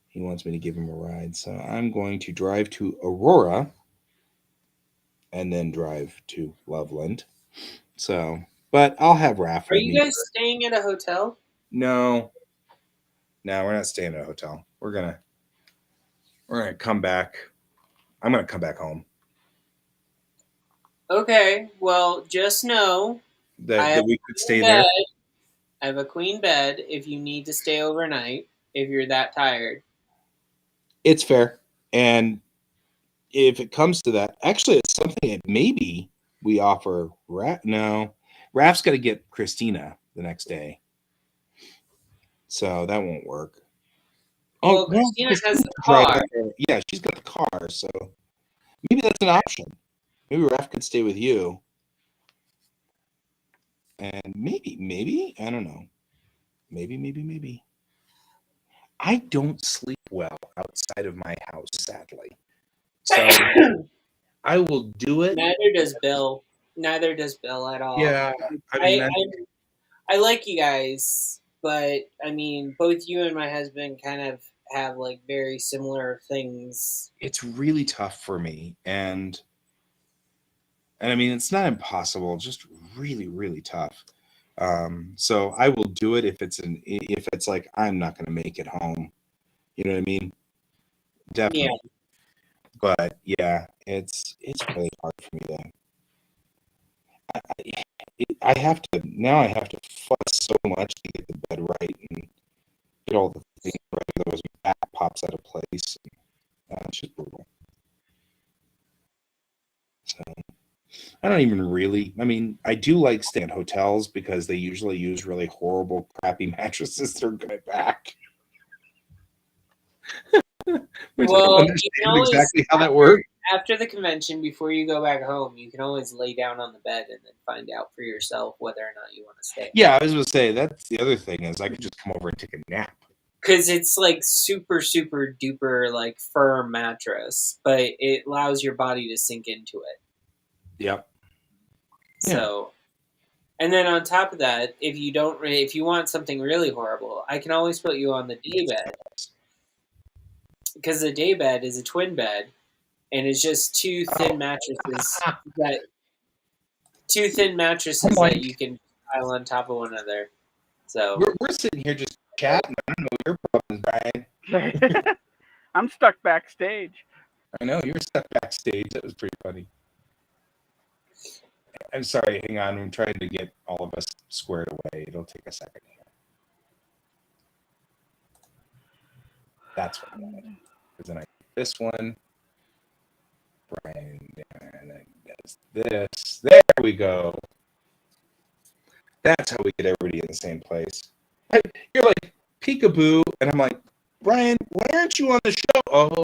he wants me to give him a ride. So I'm going to drive to Aurora and then drive to Loveland. So, but I'll have Raph Are with you me. guys staying at a hotel? No, no, we're not staying at a hotel. We're gonna come back. I'm gonna come back home. Okay, well, just know I that have we could a stay queen there? bed. I have a queen bed if you need to stay overnight, if you're that tired. It's fair. And if it comes to that, actually, it's something that maybe we offer. No, Raf's got to get Christina the next day, so that won't work. Oh Well, no, Christina has Christina the can drive car. up there. Yeah, she's got the car, so maybe that's an option. Maybe Raf could stay with you, and maybe I don't know. Maybe. I don't sleep well outside of my house, sadly. So I will do it. Neither does Bill. Neither does Bill at all. Yeah, I mean, I, I like you guys, but I mean, both you and my husband kind of have like very similar things. it's really tough for me, and I mean, it's not impossible, just really tough. So I will do it if it's like I'm not going to make it home. You know what I mean? Yeah. Definitely. But yeah, it's really hard for me to. I have to now. I have to fuss so much to get the bed right and get all the things right. Otherwise, my back pops out of place. It's just brutal. So I don't even really. I mean, I do like staying at hotels because they usually use really horrible, crappy mattresses that are good at back. Which I don't Well, you can understand always exactly how that works. after the convention, before you go back home, you can always lay down on the bed and then find out for yourself whether or not you want to stay. Yeah, I was going to say that's the other thing is I could just come over and take a nap. Because it's like super duper like firm mattress, but it allows your body to sink into it. Yep. So, and then on top of that, if you want something really horrible, I can always put you on the day bed, because the day bed is a twin bed, and it's just two thin mattresses that you can pile on top of one another. So We're sitting here just chatting. I don't know your problems, Brian. I'm stuck backstage. I know you were stuck backstage. That was pretty funny. I'm sorry. Hang on. I'm trying to get all of us squared away. It'll take a second here. That's what I wanted. Because then I this one. Brian does this. There we go. That's how we get everybody in the same place. You're like peekaboo, and I'm like, Brian, why aren't you on the show? Oh.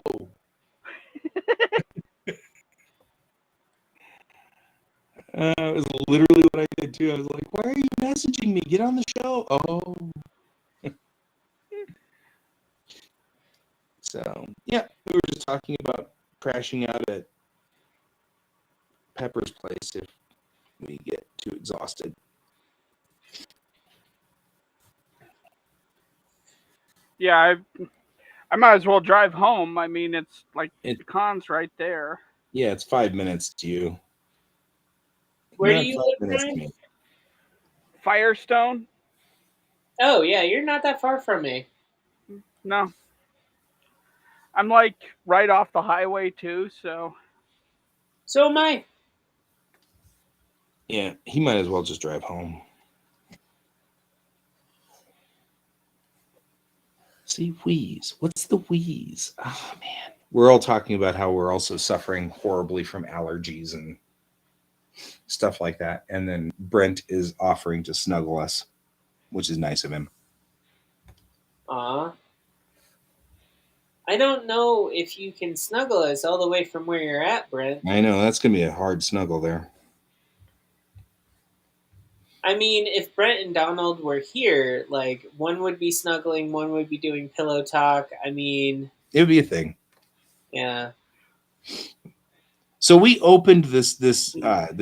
It was literally what I did too. I was like, why are you messaging me? Get on the show. Oh. So, yeah, we were just talking about crashing out at Pepper's place if we get too exhausted. Yeah, I might as well drive home. I mean, it's like the con's right there. Yeah, it's 5 minutes to you. where Not do you 5 live, minutes to Brian? me. Firestone? Oh yeah, you're not that far from me. No. I'm like right off the highway too, so. So am I. Yeah, he might as well just drive home. See, wheeze. What's the wheeze? Oh, man. We're all talking about how we're also suffering horribly from allergies and stuff like that. And then Brent is offering to snuggle us, which is nice of him. Aw. I don't know if you can snuggle us all the way from where you're at, Brent. I know, that's going to be a hard snuggle there. I mean, if Brent and Donald were here, like, one would be snuggling, one would be doing pillow talk. I mean, It would be a thing. yeah. So we opened this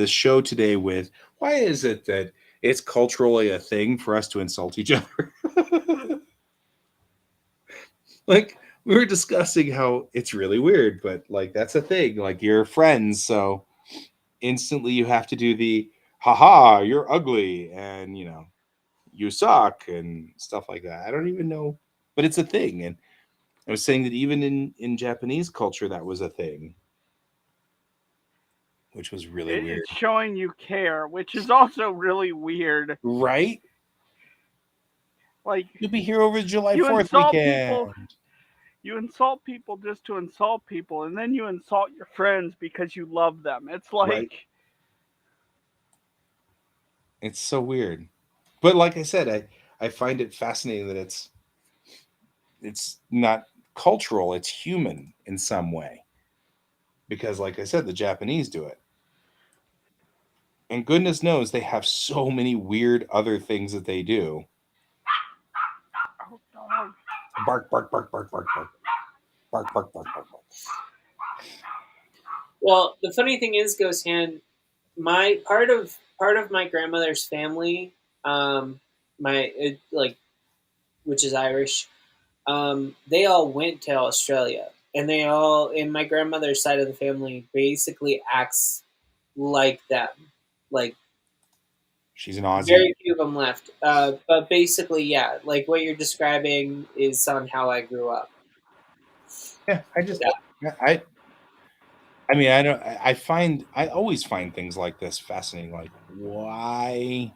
show today with, why is it that it's culturally a thing for us to insult each other? Like, we were discussing how it's really weird, but like that's a thing. Like, you're friends, so instantly you have to do the haha, you're ugly, and you suck and stuff like that. I don't even know, but it's a thing. And I was saying that even in Japanese culture, that was a thing. which was really weird. It's showing you care, which is also really weird. Right? Like, You'll be here over July you 4th insult weekend. people. You insult people just to insult people, and then you insult your friends because you love them. It's like, Right. It's so weird. But like I said, I find it fascinating that it's not cultural, it's human in some way. Because like I said, the Japanese do it. And goodness knows they have so many weird other things that they do. oh, dog. Bark, bark, bark, bark, bark, bark. Bark, bark, bark, bark, bark. Well, the funny thing is, Ghost Hand, my part of my grandmother's family, which is Irish, they all went to Australia, and they all, in my grandmother's side of the family, basically acts like them. Like, She's an Aussie. very few of them left, but basically, yeah, like what you're describing is on how I grew up. Yeah, I mean, I always find things like this fascinating. Like, why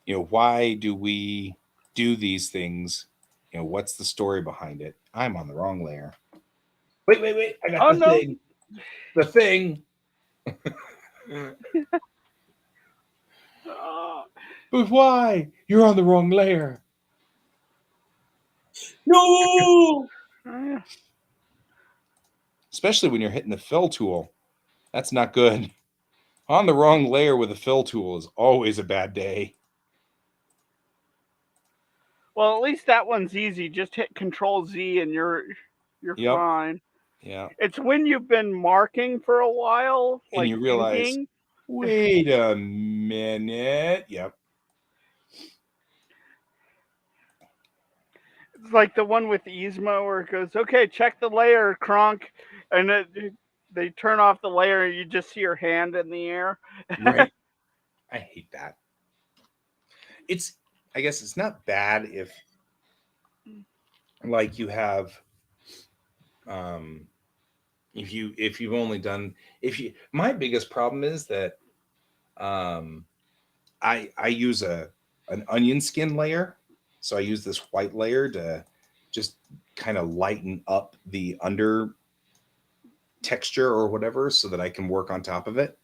do we do these things? What's the story behind it? I'm on the wrong layer. Wait. I got the thing. The thing. But why? You're on the wrong layer. No. Especially when you're hitting the fill tool. That's not good. On the wrong layer with a fill tool is always a bad day. Well, at least that one's easy. Just hit Control Z and you're Yep. fine. Yeah. It's when you've been marking for a while, And like you realize, inking. wait a minute. Yep. It's like the one with Yzma where it goes, okay, check the layer, Kronk. And they turn off the layer and you just see her hand in the air. Right. I hate that. I guess it's not bad if like you have if you've only done my biggest problem is that I use an onion skin layer. So I use this white layer to just kind of lighten up the under texture or whatever so that I can work on top of it.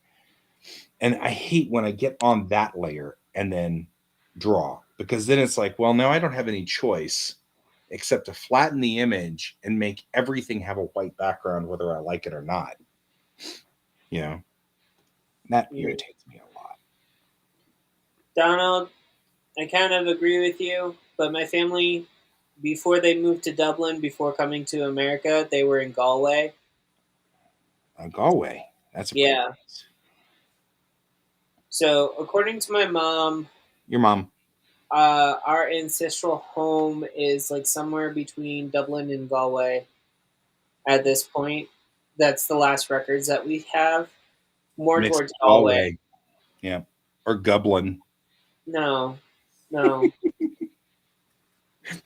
And I hate when I get on that layer and then draw, because then it's like, well, now I don't have any choice except to flatten the image and make everything have a white background, whether I like it or not. That irritates me a lot. Donald, I kind of agree with you, but my family, before they moved to Dublin, before coming to America, they were in Galway. Galway. That's a Yeah. place. So, according to my mom, Your mom. our ancestral home is like somewhere between Dublin and Galway at this point. That's the last records that we have. More Mixed towards Galway. Yeah. Or Gublin. No.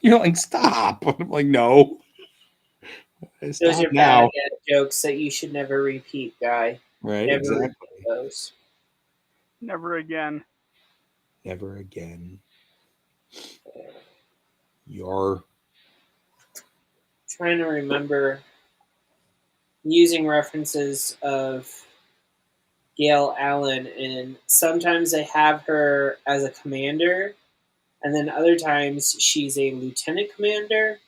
You're like, stop. I'm like, no. Those Stop are now. bad jokes that you should never repeat, guy. Right, Never exactly. repeat those. Never again. Never again. You're Trying to remember using references of Gail Allen, and sometimes they have her as a commander, and then other times she's a lieutenant commander,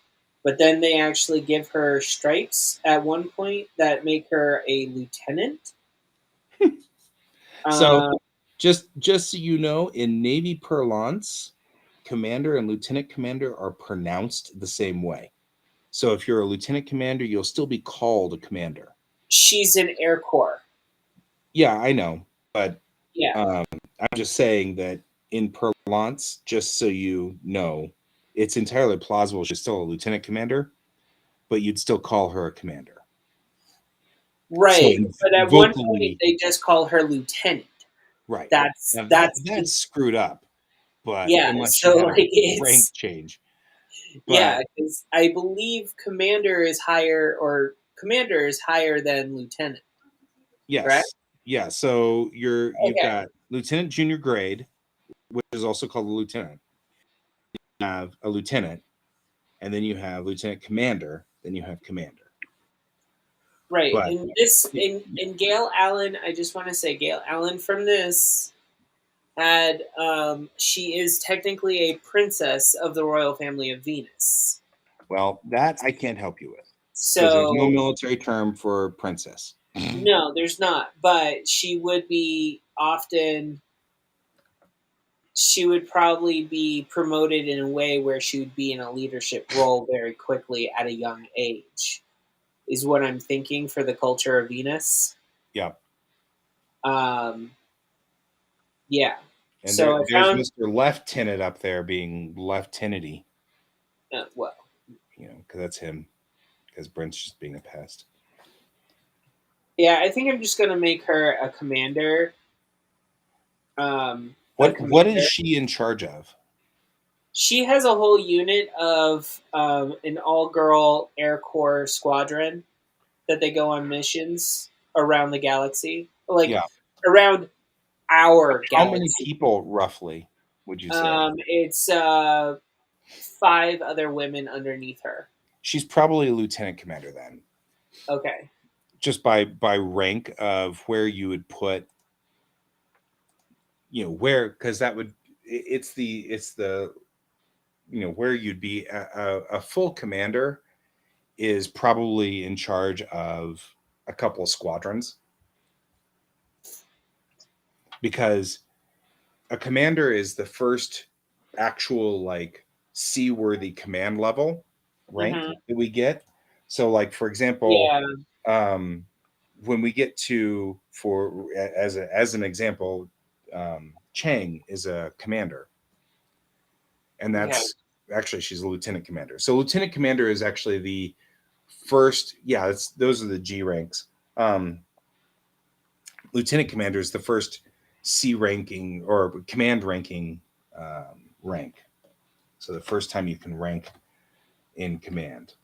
but then they actually give her stripes at one point that make her a lieutenant. So just so you know, in Navy parlance, commander and lieutenant commander are pronounced the same way. So if you're a lieutenant commander, you'll still be called a commander. She's in Air Corps. Yeah, I know, but Yeah. I'm just saying that in parlance, just so you know, it's entirely plausible she's still a lieutenant commander, but you'd still call her a commander. Right, So but at one point they just call her lieutenant. Right. That's screwed up. But yeah. unless So you have like a rank change. But, yeah, because I believe commander is higher than lieutenant. Yes. Correct? Yeah. So you've Okay. got lieutenant junior grade, which is also called a lieutenant. You have a lieutenant, and then you have lieutenant commander, then you have commander. Right. But In Gail Allen, I just want to say Gail Allen from this had she is technically a princess of the royal family of Venus. well, that I can't help you with because there's no So military term for princess. no, there's not. But she would be often. She would probably be promoted in a way where she would be in a leadership role very quickly at a young age. Is what I'm thinking for the culture of Venus. Yeah. Um, yeah. And So I there's found Mr. Lieutenant up there being lieutenanty, well, because that's him. Because Brent's just being a pest. yeah. I think I'm just gonna make her a commander. What commander. is she in charge of? She has a whole unit of an all-girl Air Corps squadron that they go on missions around the galaxy, like Yeah. around our How many galaxy. people roughly would you say? It's 5 other women underneath her. She's probably a lieutenant commander then, Okay. just by rank of where you would put, where, because that would it's the where you'd be a full commander is probably in charge of a couple of squadrons, because a commander is the first actual like seaworthy command level rank Mhm. that we get. So like for example, Yeah. when we get to, as an example, Chang is a commander, and Okay. that's actually, she's a lieutenant commander. So lieutenant commander is actually the first. Yeah, those are the G ranks. Lieutenant commander is the first C ranking or command ranking rank. So the first time you can rank in command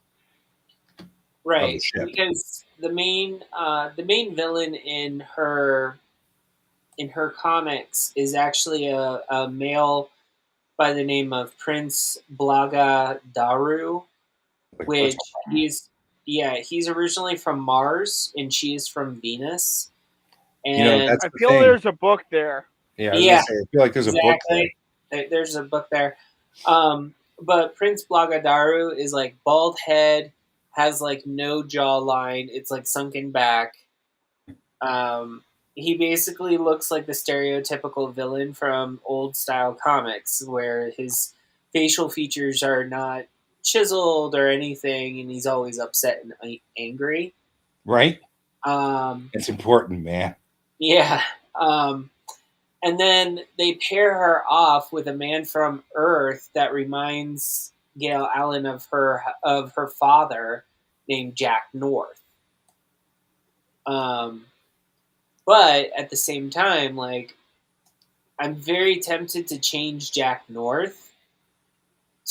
of a Right, ship. because the main villain in her comics is actually a male by the name of Prince Blaga Daru, which he's originally from Mars and she's from Venus. And That's I the feel thing. there's a book there. Yeah, I was gonna say, I feel like there's a book there. exactly. There's a book there. But Prince Blagadaru is like bald head, has like no jawline. It's like sunken back. He basically looks like the stereotypical villain from old style comics, where his facial features are not chiseled or anything, and he's always upset and angry. Right? Um, It's important, man. yeah. And then they pair her off with a man from Earth that reminds Gail Allen of her father, named Jack North. But at the same time, like, I'm very tempted to change Jack North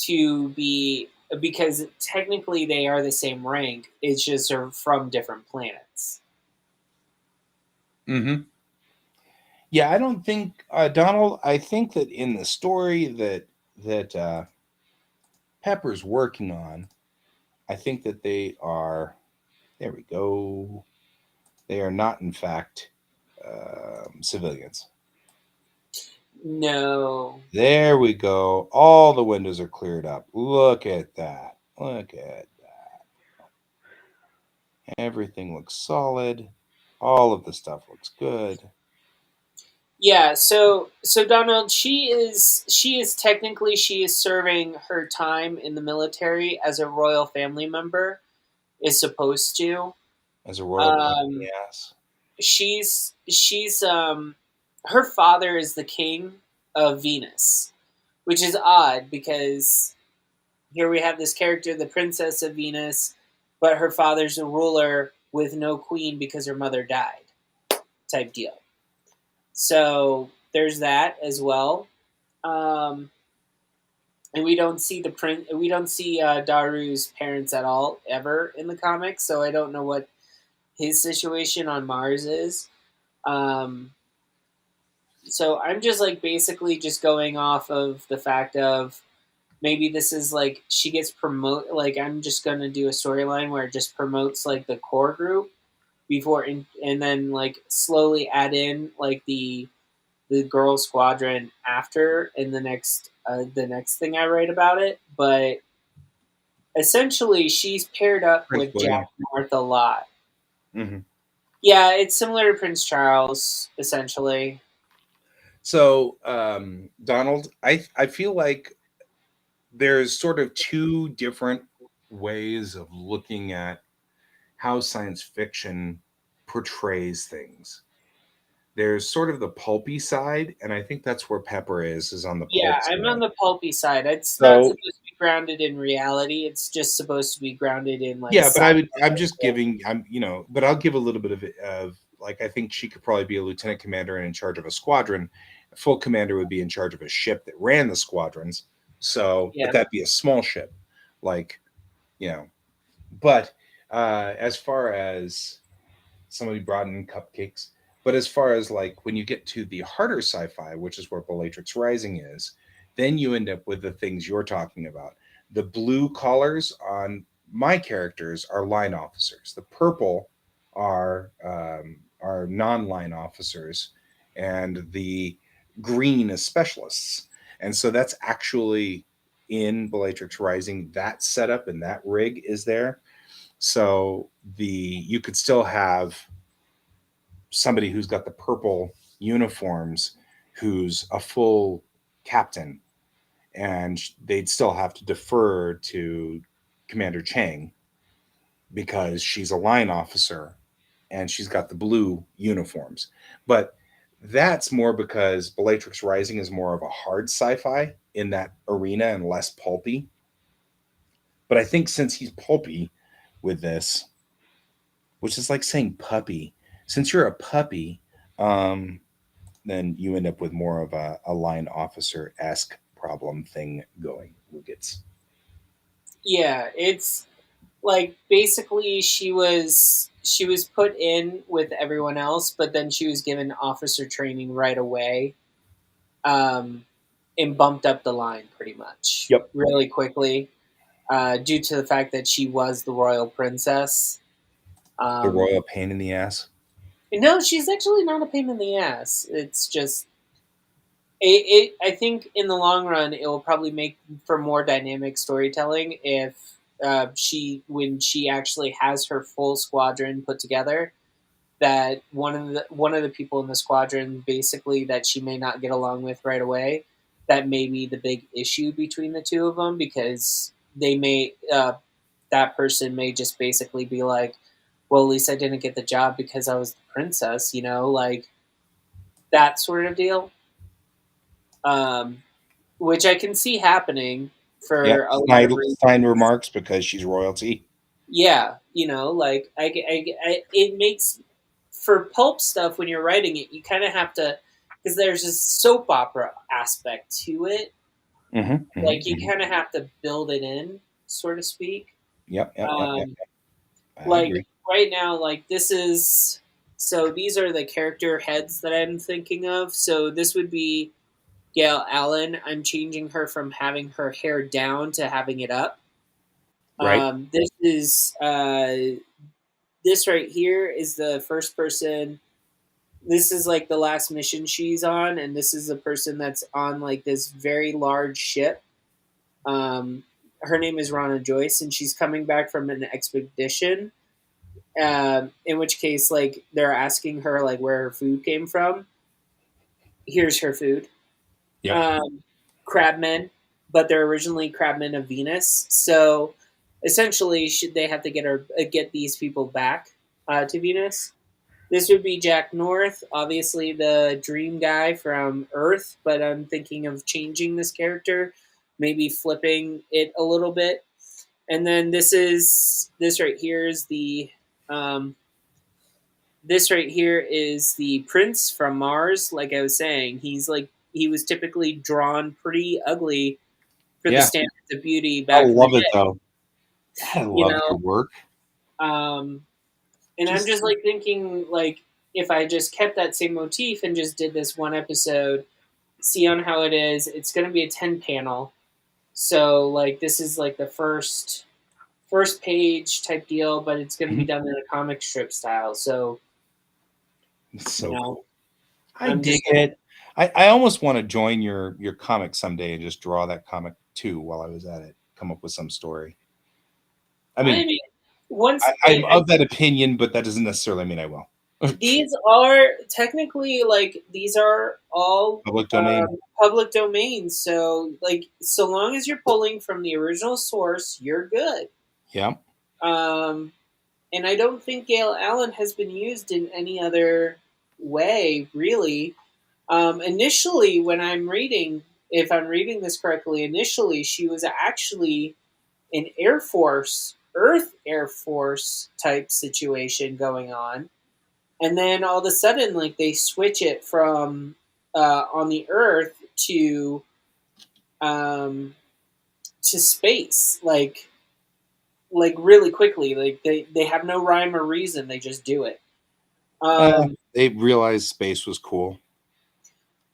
to be, because technically they are the same rank. It's just they're from different planets. Mm-hmm. Yeah, I don't think Donald. I think that in the story that Pepper's working on, I think that they are. There we go. They are not, in fact, civilians. No. There we go. All the windows are cleared up. Look at that. Look at that. Everything looks solid. All of the stuff looks good. Yeah, so Donald, she is technically she is serving her time in the military as a royal family member, is supposed to. As a royal yes. She's her father is the king of Venus, which is odd because here we have this character, the princess of Venus, but her father's a ruler with no queen because her mother died, type deal. So there's that as well, and we don't see Daru's parents at all ever in the comics. So I don't know what his situation on Mars is. Um, so I'm just like basically just going off of the fact of maybe this is like she gets promote. Like I'm just gonna do a storyline where it just promotes like the core group before, and then like slowly add in like the girl squadron after in the next thing I write about it. But essentially, she's paired up Prince with William. Jack North a lot. Hmm. Yeah, it's similar to Prince Charles, essentially. So, Donald, I feel like there's sort of two different ways of looking at how science fiction portrays things. There's sort of the pulpy side, and I think that's where Pepper is on the Yeah, pulp I'm on side. the pulpy side. It's not So, supposed to be grounded in reality. It's just supposed to be grounded in like yeah, but sci-fi. I'm just giving, but I'll give a little bit of it of like, I think she could probably be a lieutenant commander and in charge of a squadron. A full commander would be in charge of a ship that ran the squadrons. So, but Yeah, that'd be a small ship, like, you know, but as far as somebody brought in cupcakes, but as far as like when you get to the harder sci-fi, which is where Bellatrix Rising is, then you end up with the things you're talking about. The blue collars on my characters are line officers. The purple are non-line officers, and the green is specialists. And so that's actually in Bellatrix Rising. That setup and that rig is there. So you could still have somebody who's got the purple uniforms who's a full captain, and they'd still have to defer to Commander Chang because she's a line officer and she's got the blue uniforms. But that's more because Bellatrix Rising is more of a hard sci-fi in that arena and less pulpy. But I think since he's pulpy with this, which is like saying puppy, since you're a puppy, um, then you end up with more of a line officer esque problem thing going. Wiggets. yeah. It's like basically she was put in with everyone else, but then she was given officer training right away, um, and bumped up the line pretty much Yep. really quickly, due to the fact that she was the royal princess. The royal pain in the ass. No, she's actually not a pain in the ass. It's just I think in the long run, it will probably make for more dynamic storytelling if when she actually has her full squadron put together. That one of the people in the squadron basically that she may not get along with right away. That may be the big issue between the two of them because that person may just basically be like, well, at least I didn't get the job because I was the princess, like that sort of deal. Um, which I can see happening Yep. for a lot of reasons. Stein remarks because she's royalty. Yeah, like it makes for pulp stuff when you're writing it, you kind of have to because there's a soap opera aspect to it. Mm-hmm, Like you kind of have to build it in, so to speak. Yep. Um, I like agree. right now, like this is so these are the character heads that I'm thinking of. So this would be Gail Allen. I'm changing her from having her hair down to having it up. Right. This right here is the first person. This is like the last mission she's on, and this is the person that's on like this very large ship. Her name is Rana Joyce, and she's coming back from an expedition. In which case, like they're asking her like where her food came from. Here's her food. Yep. Crabmen, but they're originally crabmen of Venus. So essentially, should they have to get these people back to Venus? This would be Jack North, obviously the dream guy from Earth, but I'm thinking of changing this character, maybe flipping it a little bit. And then this right here is this right here is the prince from Mars. Like I was saying, he was typically drawn pretty ugly for the Yeah. standards of beauty I back in the love it day. though. I You love your know, work. um, And I'm Just- just like thinking, like, if I just kept that same motif and just did this one episode, see on how it is, it's going to be a 10 panel. So, like, this is like the first page type deal, but it's going to be Mhm. done in a comic strip style. So, It's so you know, cool. I I'm dig just- it. I almost want to join your comic someday and just draw that comic too while I was at it. Come up with some story. I mean, once I'm of that opinion, but that doesn't necessarily mean I will. these are technically like these are all Public domain. public domain. So, like, so long as you're pulling from the original source, you're good. Yeah. And I don't think Gail Allen has been used in any other way, really. Initially, when I'm reading, if I'm reading this correctly, initially she was actually an Air Force, Earth Air Force type situation going on. And then all of a sudden, like, they switch it from on the Earth to space, like really quickly. Like they have no rhyme or reason. They just do it. They realized space was cool.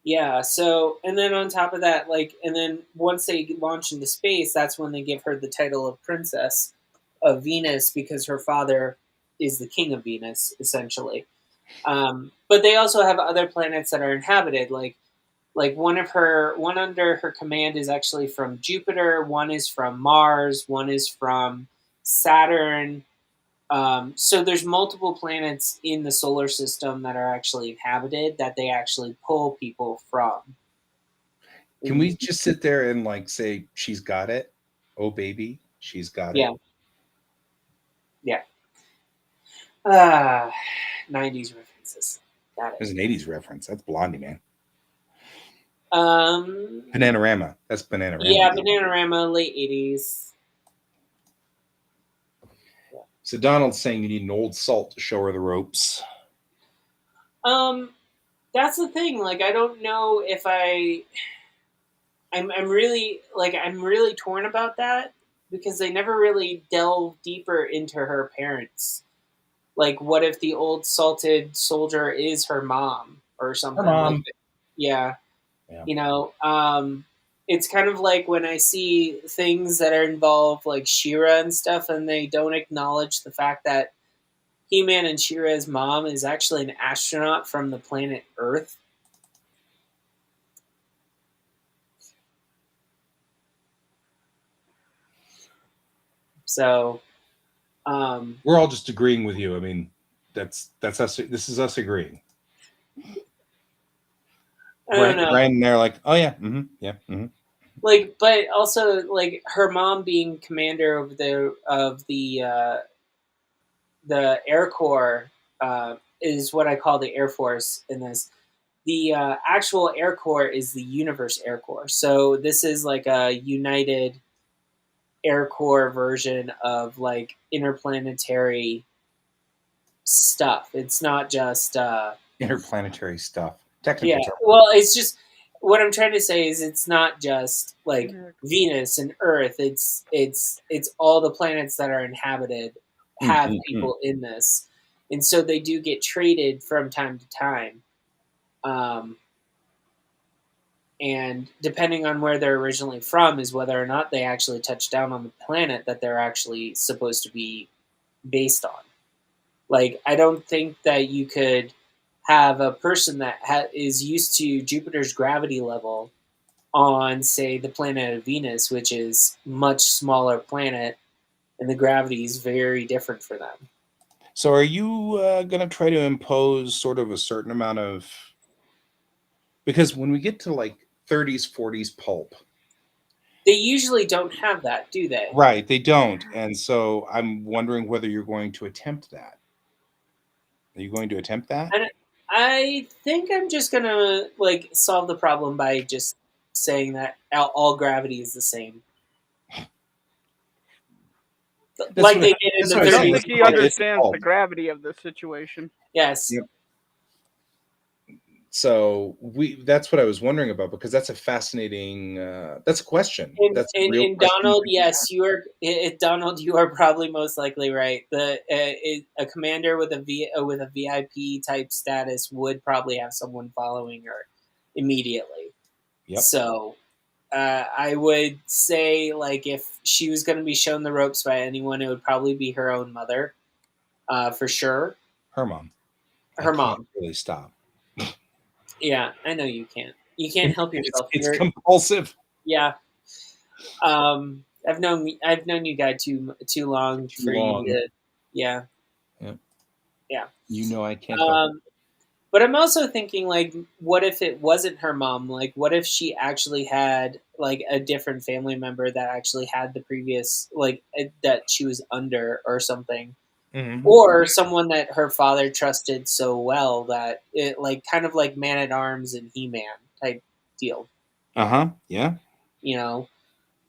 Yeah. So, and then on top of that, like, and then once they launch into space, that's when they give her the title of Princess of Venus because her father is the king of Venus, essentially. But they also have other planets that are inhabited, like one under her command is actually from Jupiter, one is from Mars, one is from Saturn. So there's multiple planets in the solar system that are actually inhabited that they actually pull people from. Can we just sit there and like say she's got it? Oh baby, she's got Yeah. it. Yeah. 90s references. Got There's it. an 80s reference. That's Blondie, man. Um, Bananarama. That's Bananarama. yeah, Bananarama, late 80s. So Donald's saying you need an old salt to show her the ropes. That's the thing. Like, I don't know if I'm really torn about that because they never really delve deeper into her parents. Like, what if the old salted soldier is her mom or something? Her mom. Like, yeah. Yeah. You know, it's kind of like when I see things that are involved like She-Ra and stuff, and they don't acknowledge the fact that He-Man and She-Ra's mom is actually an astronaut from the planet Earth. So, We're all just agreeing with you. I mean, that's us. This is us agreeing. I don't know. Brian and they're like, oh yeah, yeah. Like, but also like her mom being commander of the Air Corps is what I call the Air Force in this. The actual Air Corps is the Universe Air Corps. So this is like a united Air Corps version of like interplanetary stuff. It's not just Interplanetary stuff. Technical yeah. term. Well, it's just what I'm trying to say is it's not just like Venus and Earth. It's all the planets that are inhabited have people in this, and so they do get traded from time to time. And depending on where they're originally from is whether or not they actually touch down on the planet that they're actually supposed to be based on. Like, I don't think that you could have a person that is used to Jupiter's gravity level on, say, the planet of Venus, which is much smaller planet, and the gravity is very different for them. So are you going to try to impose sort of a certain amount of, because when we get to like 30s, 40s pulp, they usually don't have that, do they? Right, they don't. And so I'm wondering whether you're going to attempt that. Are you going to attempt that? I think I'm just going to like solve the problem by just saying that all gravity is the same. Like they did in the I don't 30s. think he understands the gravity of the situation. Yes. Yep. So that's what I was wondering about, because that's a fascinating that's a question. That's a real And question. Donald, yes, Donald. You are probably most likely right. A commander with with a VIP type status would probably have someone following her immediately. Yep. So I would say, like, if she was going to be shown the ropes by anyone, it would probably be her own mother, for sure. Her mom. Her I mom. can't really stop. Yeah, I know you can't. You can't help yourself. It's compulsive. Yeah. I've known you guys too long Too for long. you to. Yeah. Yep. Yeah. You know I can't help it. But I'm also thinking, like, what if it wasn't her mom? Like, what if she actually had, like, a different family member that actually had the previous, like, that she was under or something? Mhm. Or someone that her father trusted so well that it, like, kind of like Man at Arms and He Man type deal. Yeah. You know,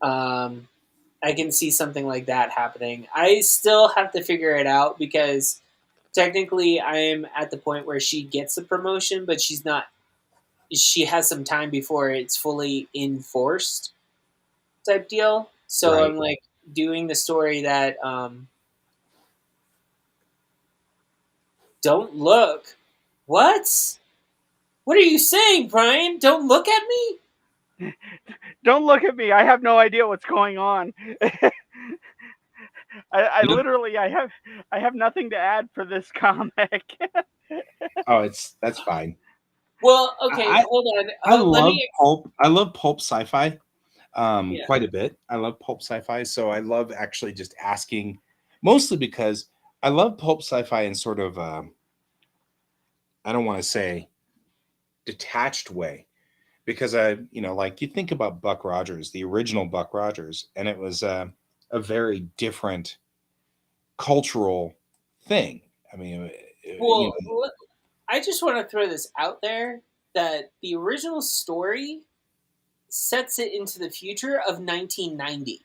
I can see something like that happening. I still have to figure it out because technically I am at the point where she gets the promotion, but she's not. She has some time before it's fully enforced type deal. So Right. I'm like doing the story that don't look. What? What are you saying, Brian? Don't look at me? Don't look at me. I have no idea what's going on. I Yep. literally I have nothing to add for this comic. Oh, that's fine. Well, okay, hold on. I love pulp sci-fi Yeah. quite a bit. I love pulp sci-fi, so I love actually just asking, mostly because I love pulp sci-fi in sort of I don't want to say detached way, because like you think about Buck Rogers, the original Buck Rogers, and it was a very different cultural thing. I mean, Well, I just want to throw this out there that the original story sets it into the future of 1990.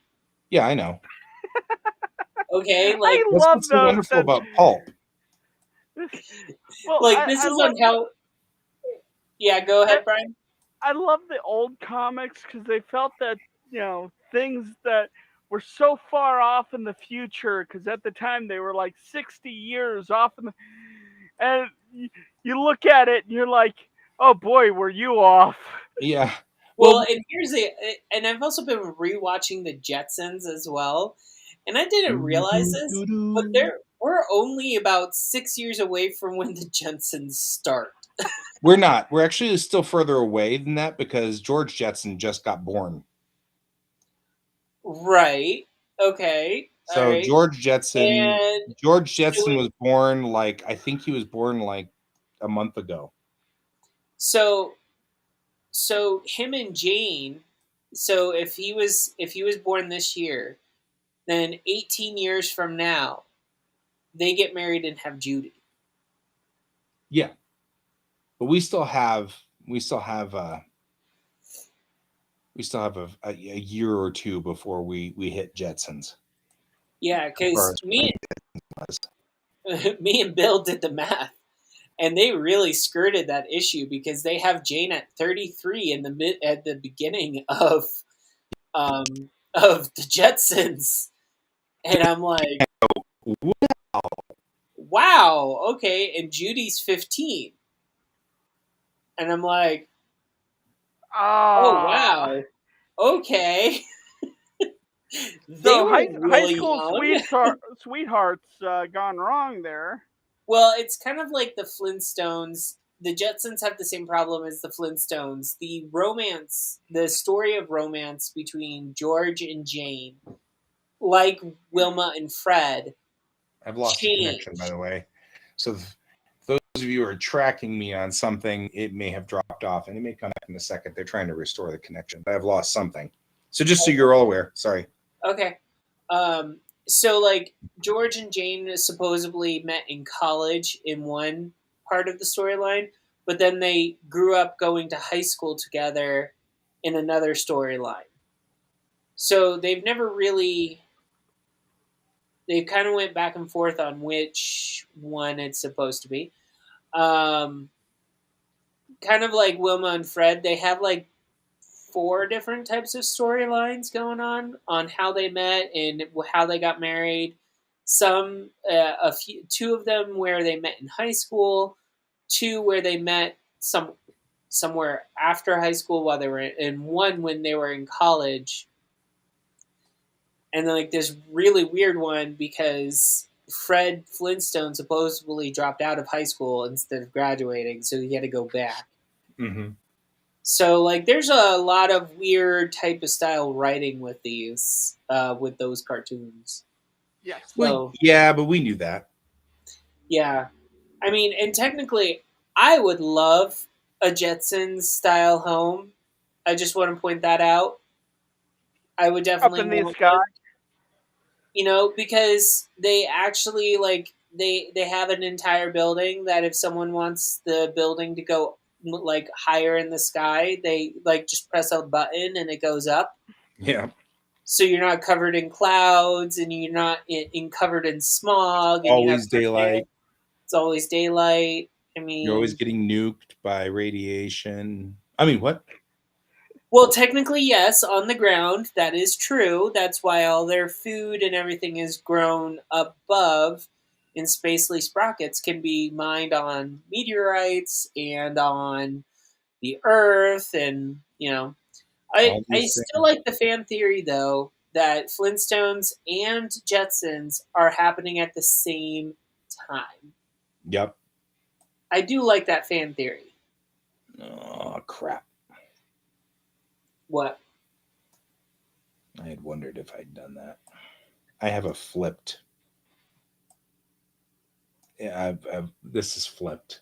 yeah, I know. Okay, like I That's love what's so those. wonderful about pulp. Well, like this is on how. Yeah, go ahead, Brian. I love the old comics because they felt that things that were so far off in the future, because at the time they were like 60 years off and you look at it and you're like, oh boy, were you off. Yeah. Well, and I've also been rewatching the Jetsons as well, and I didn't realize this, but we're only about 6 years away from when the Jetsons start. We're not. We're actually still further away than that, because George Jetson just got born. Right. Okay. So all right. George Jetson And was born, like, I think he was born like a month ago. so him and Jane. So if he was born this year, then 18 years from now, they get married and have Judy. Yeah. But we still have a year or two before we hit Jetsons. Yeah, because me and Bill did the math, and they really skirted that issue because they have Jane at 33 at the beginning of the Jetsons, and I'm like, wow, okay, and Judy's 15, and I'm like, oh wow, okay. They So were high really school young. sweethearts gone wrong there. Well, it's kind of like the Flintstones. The Jetsons have the same problem as the Flintstones. The story of romance between George and Jane, like Wilma and Fred. I've lost the connection, by the way. So those of you who are tracking me on something, it may have dropped off, and it may come back in a second. They're trying to restore the connection, but I've lost something. So just so you're all aware, sorry. Okay. So, like, George and Jane supposedly met in college in one part of the storyline, but then they grew up going to high school together in another storyline. So they've never really. They kind of went back and forth on which one it's supposed to be. kind of like Wilma and Fred, they have like 4 different types of storylines going on how they met and how they got married. Some, a few, 2 of them where they met in high school, 2 where they met somewhere after high school while they were in, 1 when they were in college, and then like this really weird one because Fred Flintstone supposedly dropped out of high school instead of graduating, so he had to go back. Mm-hmm. So like there's a lot of weird type of style writing with these with those cartoons. Yes. So Yeah, but we knew that. yeah. I mean, and technically I would love a Jetsons style home. I just want to point that out. I would Up definitely in the want sky. one, you know, because they actually like they have an entire building that if someone wants the building to go like higher in the sky, they like just press a button and it goes up. Yeah. So you're not covered in clouds and you're not covered in smog and you have Always daylight. It's always daylight. I mean, You're always getting nuked by radiation. I mean, what? well, technically, yes, on the ground, that is true. That's why all their food and everything is grown above. And Spacely Sprockets can be mined on meteorites and on the Earth, and you know, All I these still things. like the fan theory though that Flintstones and Jetsons are happening at the same time. Yep. I do like that fan theory. Oh, crap. What? I had wondered if I'd done that. I have a flipped. Yeah, this is flipped.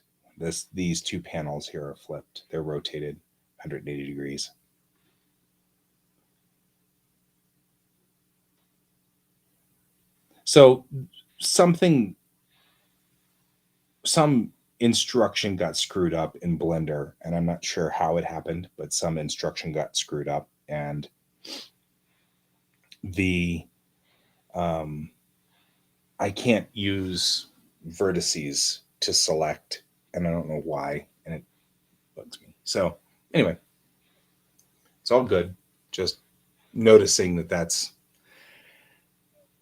These 2 panels here are flipped. They're rotated 180 degrees. So some instruction got screwed up in Blender, and I'm not sure how it happened, but some instruction got screwed up, and I can't use vertices to select, and I don't know why, and it bugs me. So anyway, it's all good. Just noticing that's.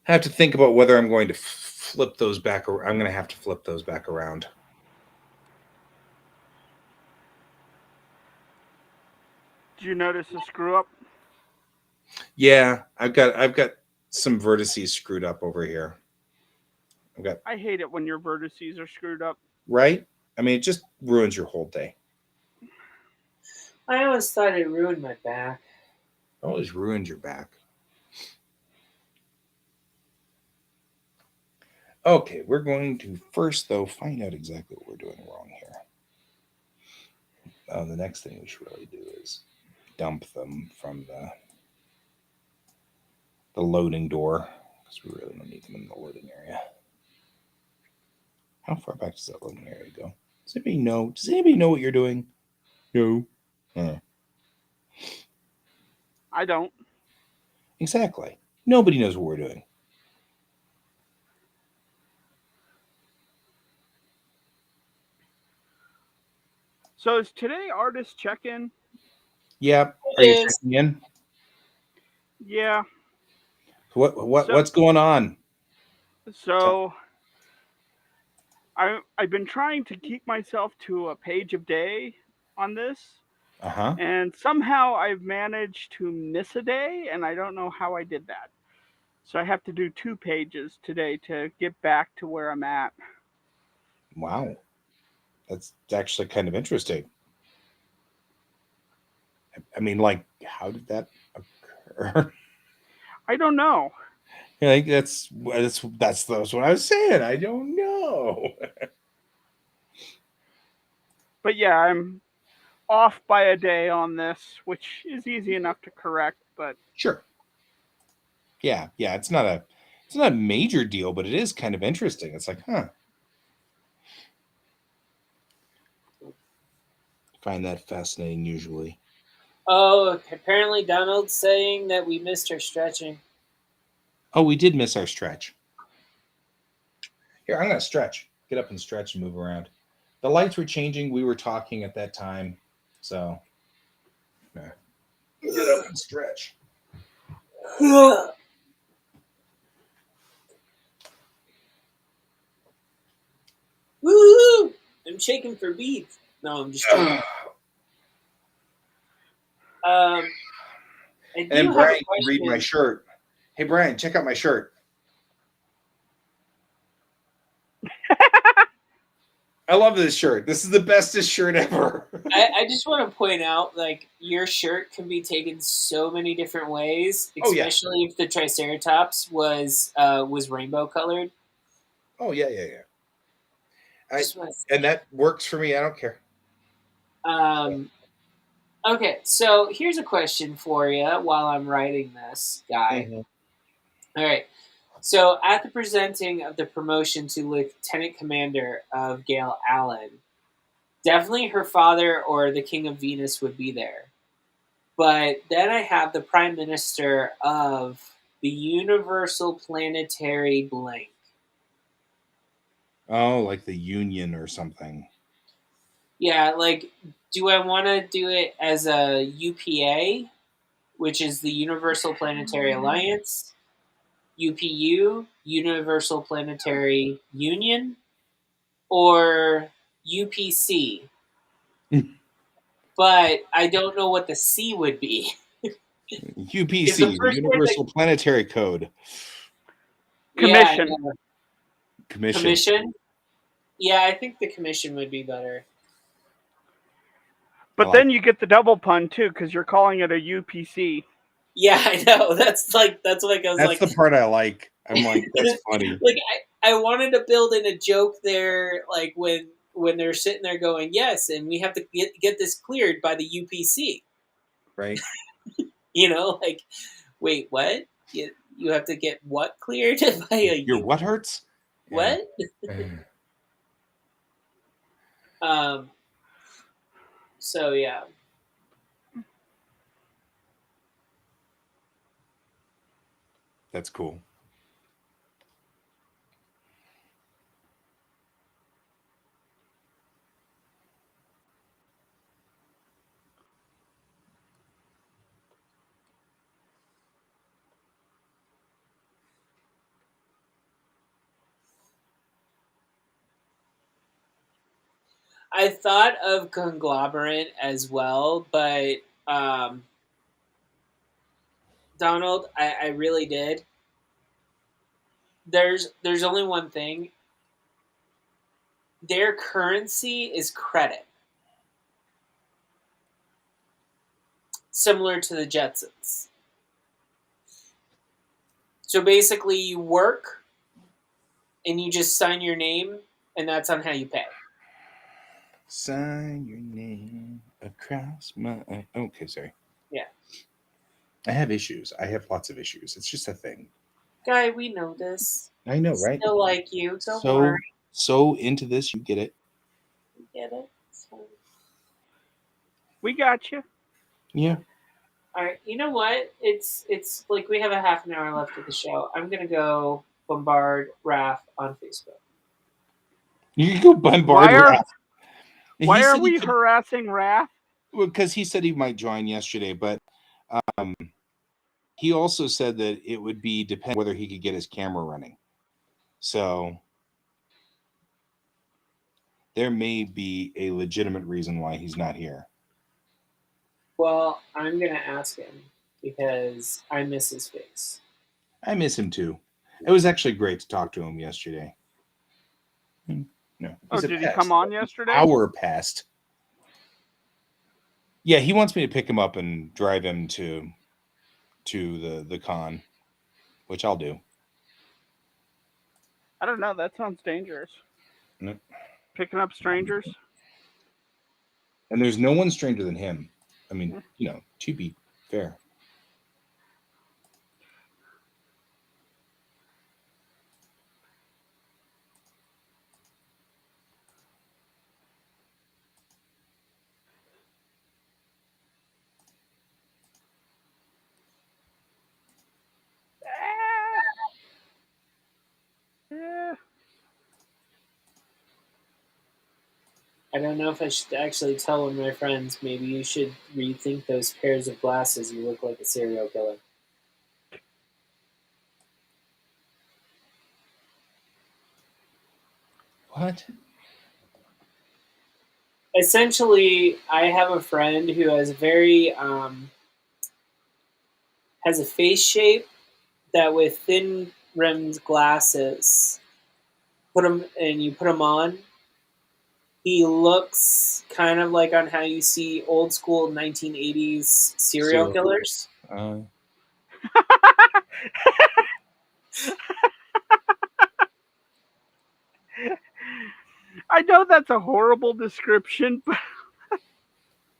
I have to think about whether I'm going to flip those back. I'm going to have to flip those back around. Did you notice a screw up? Yeah, I've got some vertices screwed up over here. I hate it when your vertices are screwed up. Right? I mean, it just ruins your whole day. I always thought it ruined my back. It always ruins your back. Okay, we're going to first, though, find out exactly what we're doing wrong here. The next thing we should really do is dump them from the loading door, because we really don't need them in the loading area. How far back does that loading area go? Does anybody know? Does anybody know what you're doing? No. I don't. Exactly. Nobody knows what we're doing. So is today artist check-in? Yep. It Are you is. checking in? Yeah. What's going on? So I've been trying to keep myself to a page a day on this, Uh-huh. and somehow I've managed to miss a day, and I don't know how I did that. So I have to do 2 pages today to get back to where I'm at. Wow. That's actually kind of interesting. I mean, like, how did that occur? I don't know. Like that's what I was saying. I don't know. But yeah, I'm off by a day on this, which is easy enough to correct, but Sure. Yeah. It's not a major deal, but it is kind of interesting. It's like, huh. Find that fascinating usually. Oh, apparently Donald's saying that we missed our stretching. Oh, we did miss our stretch. Here, I'm gonna stretch. Get up and stretch and move around. The lights were changing. We were talking at that time, so yeah. Get up and stretch. Woo! I'm shaking for beats. No, I'm just joking. I do And have Brian a can question. read my shirt. Hey Brian, check out my shirt. I love this shirt. This is the bestest shirt ever. I just want to point out, like, your shirt can be taken so many different ways, Oh, yeah. especially if the Triceratops was rainbow colored. Oh yeah. Just wanna And that works for me. I don't care. Okay, so here's a question for you while I'm writing this, guy. Mhm. All right. So at the presenting of the promotion to Lieutenant Commander of Gail Allen, definitely her father or the King of Venus would be there. But then I have the Prime Minister of the Universal Planetary Blank. Oh, like the Union or something. Yeah, like, do I want to do it as a UPA, which is the Universal Planetary Alliance, UPU, Universal Planetary Union, or UPC? But I don't know what the C would be. UPC, the the first word Universal Planetary Code Commission. Yeah, Commission. Commission? Yeah, I think the commission would be better. But I then you get the double pun too, because you're calling it a UPC. Yeah, I know. That's like I was That's like, the part I like. I'm like, that's funny. like I wanted to build in a joke there, like when they're sitting there going, yes, and we have to get this cleared by the UPC. Right? You know, like, wait, what? You have to get what cleared by a Your what hurts? what? Yeah. So yeah. That's cool. I thought of conglomerate as well, but Donald, I really did. There's only one thing. Their currency is credit, similar to the Jetsons. So basically, you work and you just sign your name, and that's on how you pay. Sign your name across my. Okay, sorry. Yeah. I have issues. I have lots of issues. It's just a thing. Guy, we know this. I know, right? Still like you. Don't worry. So into this, you get it. We get it. So. We got you. Yeah. All right. You know what? It's like we have a half an hour left of the show. I'm gonna go bombard Raph on Facebook. You can go bombard Raph. Why are we harassing Raph? Well, because he said he might join yesterday, but he also said that it would be dependent whether he could get his camera running. So there may be a legitimate reason why he's not here. Well, I'm gonna ask him because I miss his face. I miss him too. It was actually great to talk to him yesterday. No. Oh, did he come on yesterday? Hour passed. Yeah, he wants me to pick him up and drive him to the con, which I'll do. I don't know. That sounds dangerous. Nope. Picking up strangers. And there's no one stranger than him. I mean, to be fair. I don't know if I should actually tell one of my friends. Maybe you should rethink those pairs of glasses. You look like a serial killer. What? Essentially, I have a friend who has has a face shape that with thin rimmed glasses, you put them on, he looks kind of like on how you see old school 1980s serial Serial killer. killers. I know that's a horrible description, but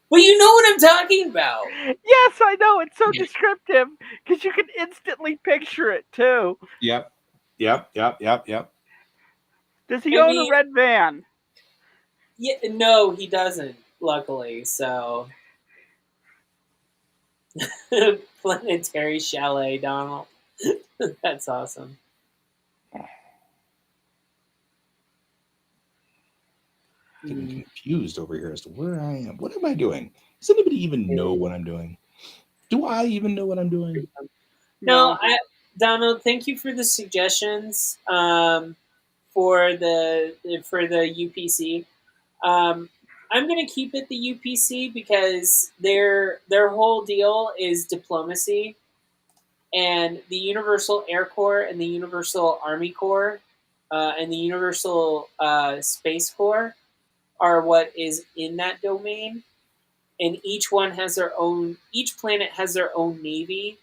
Well, you know what I'm talking about. yes, I know it's so descriptive because you can instantly picture it too. Yep. Does he I own mean, a red van? yeah, no, he doesn't. Luckily, so planetary chalet, Donald. That's awesome. Getting confused over here as to where I am. What am I doing? Does anybody even know what I'm doing? Do I even know what I'm doing? No, Donald, thank you for the suggestions for the UPC. I'm going to keep it the UPC because their whole deal is diplomacy, and the Universal Air Corps and the Universal Army Corps and the Universal Space Corps are what is in that domain, and each one has their own. Each planet has their own navy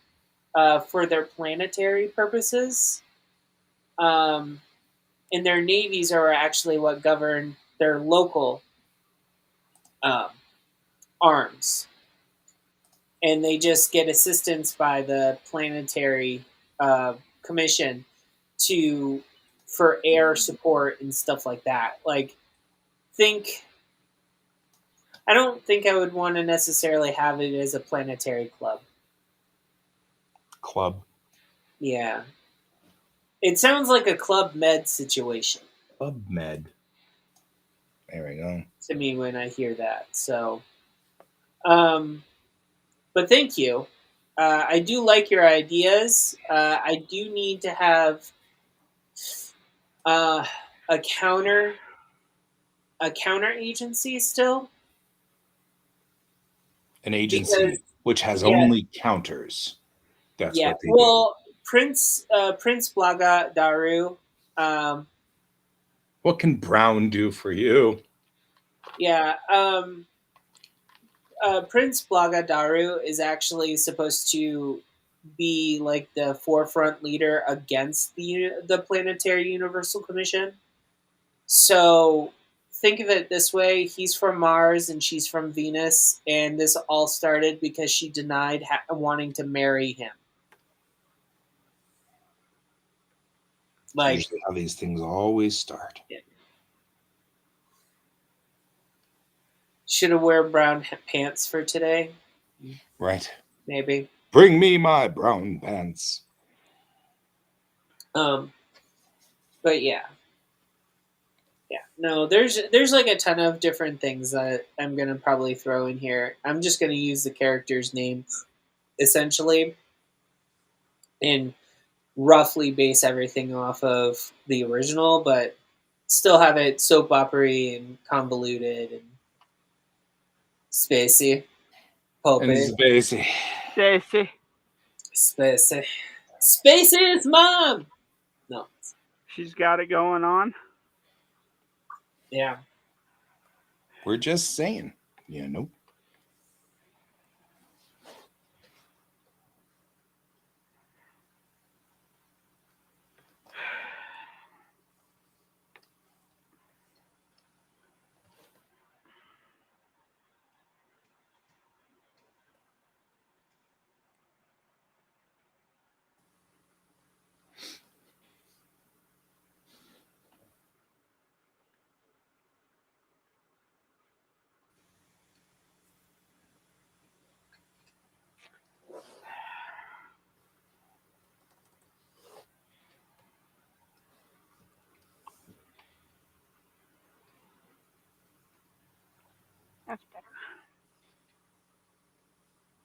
for their planetary purposes. Um, and their navies are actually what govern their local um, arms. And they just get assistance by the planetary commission to for air support and stuff like that. Like, I don't think I would want to necessarily have it as a planetary club. Club. Yeah. It sounds like a Club Med situation. Club Med. There we go. To me when I hear that. So, but thank you. I do like your ideas. I do need to have uh, a counter agency still. An agency Because, which has yeah, only counters. That's yeah. what they do. Well, Prince Blaga Daru. What can Brown do for you? Yeah. Prince Blaga Daru is actually supposed to be like the forefront leader against the Planetary Universal Commission. So think of it this way: he's from Mars and she's from Venus, and this all started because she denied wanting to marry him. Like, Usually how these things always start. should have wear brown pants for today. Right. Maybe. Bring me my brown pants. But yeah. Yeah. No, there's like a ton of different things that I'm gonna probably throw in here. I'm just gonna use the character's name essentially and roughly base everything off of the original, but still have it soap opera and convoluted and spacey. And Pulpy. Spacey. Stacy, Spacey. Spacey's mom! No. she's got it going on. Yeah. We're just saying. You know.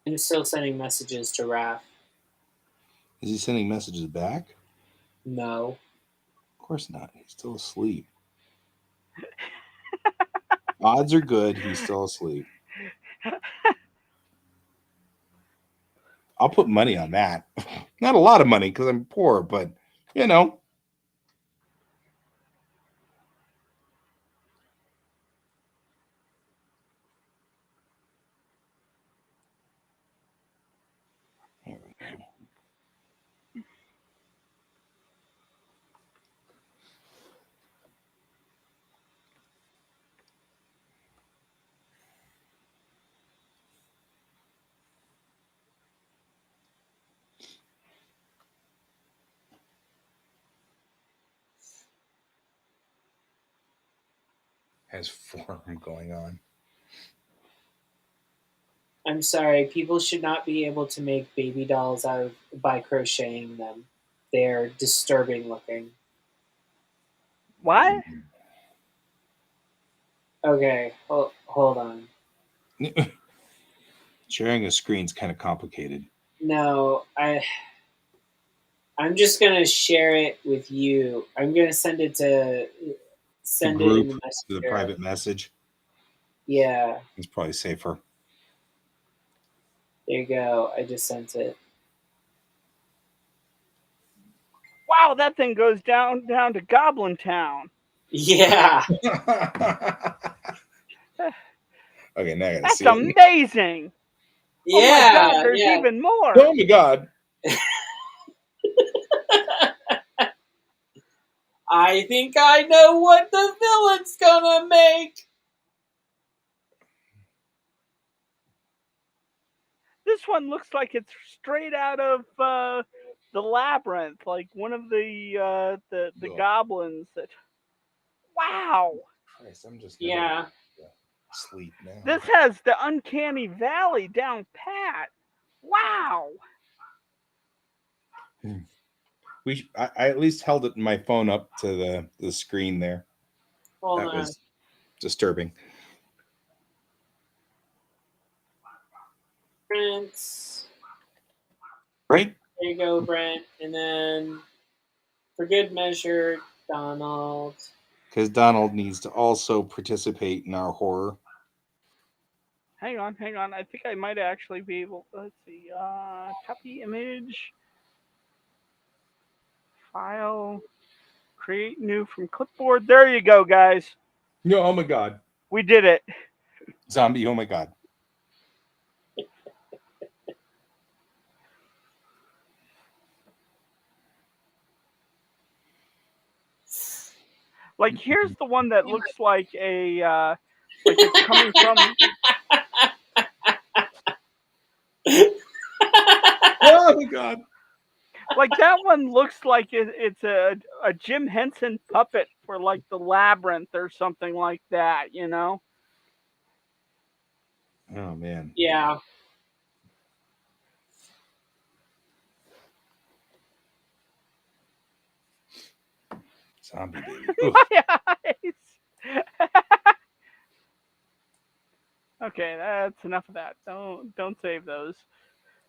I'm still sending messages to Raph. Is he sending messages back? No. Of course not. He's still asleep. Odds are good. He's still asleep. I'll put money on that. Not a lot of money because I'm poor, but you know. Here we go. Has form going on. I'm sorry. People should not be able to make baby dolls by crocheting them. They're disturbing looking. What? Okay, hold on. Sharing a screen's kind of complicated. No, I'm just gonna share it with you. I'm gonna send it The in group, the to the messenger. private message. Yeah, It's probably safer. there you go. I just sent it. Wow, that thing goes down to Goblin Town. Yeah. Okay, now I gotta That's see it. amazing. Yeah. Oh my God, there's yeah. even more. Oh my god. I think I know what the villain's gonna make. This one looks like it's straight out of the Labyrinth, like one of the Yeah. goblins. Wow. Christ, I'm just Yeah. sleep now. This has the Uncanny Valley down pat. Wow. I at least held it my phone up to the screen there. Hold That on. was disturbing. Prince. Right? There you go, Brent. And then, for good measure, Donald. Because Donald needs to also participate in our horror. Hang on. I think I might actually be able. Let's see. Copy image. File. Create new from clipboard. There you go, guys. No, oh my god. We did it. Zombie, oh my god. Like, here's the one that looks like like it's coming from. Oh my god. Like, that one looks like it's a Jim Henson puppet for like the Labyrinth or something like that, you know? Oh man. Yeah. Zombie baby. My eyes. Okay, that's enough of that. Don't save those.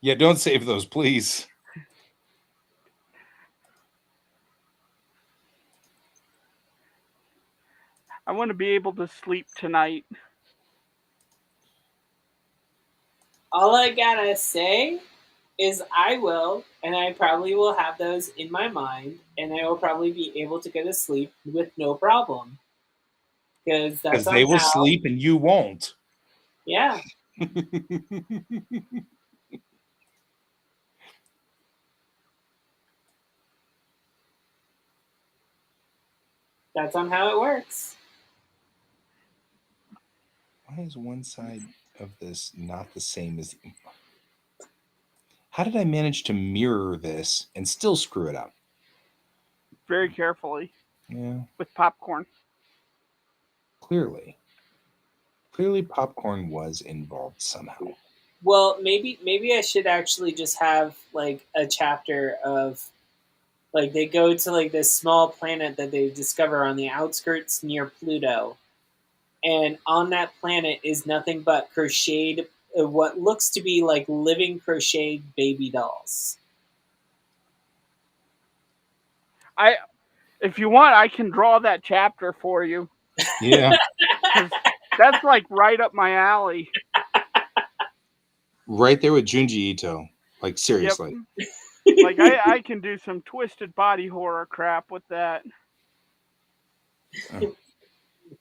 Yeah, don't save those, please. I want to be able to sleep tonight. All I gotta say is I will, and I probably will have those in my mind, and I will probably be able to go to sleep with no problem. Because that's Because they will somehow- sleep and you won't. Yeah. That's on how it works. Why is one side of this not the same as the... How did I manage to mirror this and still screw it up? Very carefully. Yeah, With popcorn. clearly. Clearly popcorn was involved somehow. Well, maybe I should actually just have like a chapter of like they go to like this small planet that they discover on the outskirts near Pluto. And on that planet is nothing but crocheted what looks to be like living crocheted baby dolls. If you want, I can draw that chapter for you. Yeah. 'Cause that's like right up my alley. Right there with Junji Ito. Like, Yep. seriously. Like I can do some twisted body horror crap with that.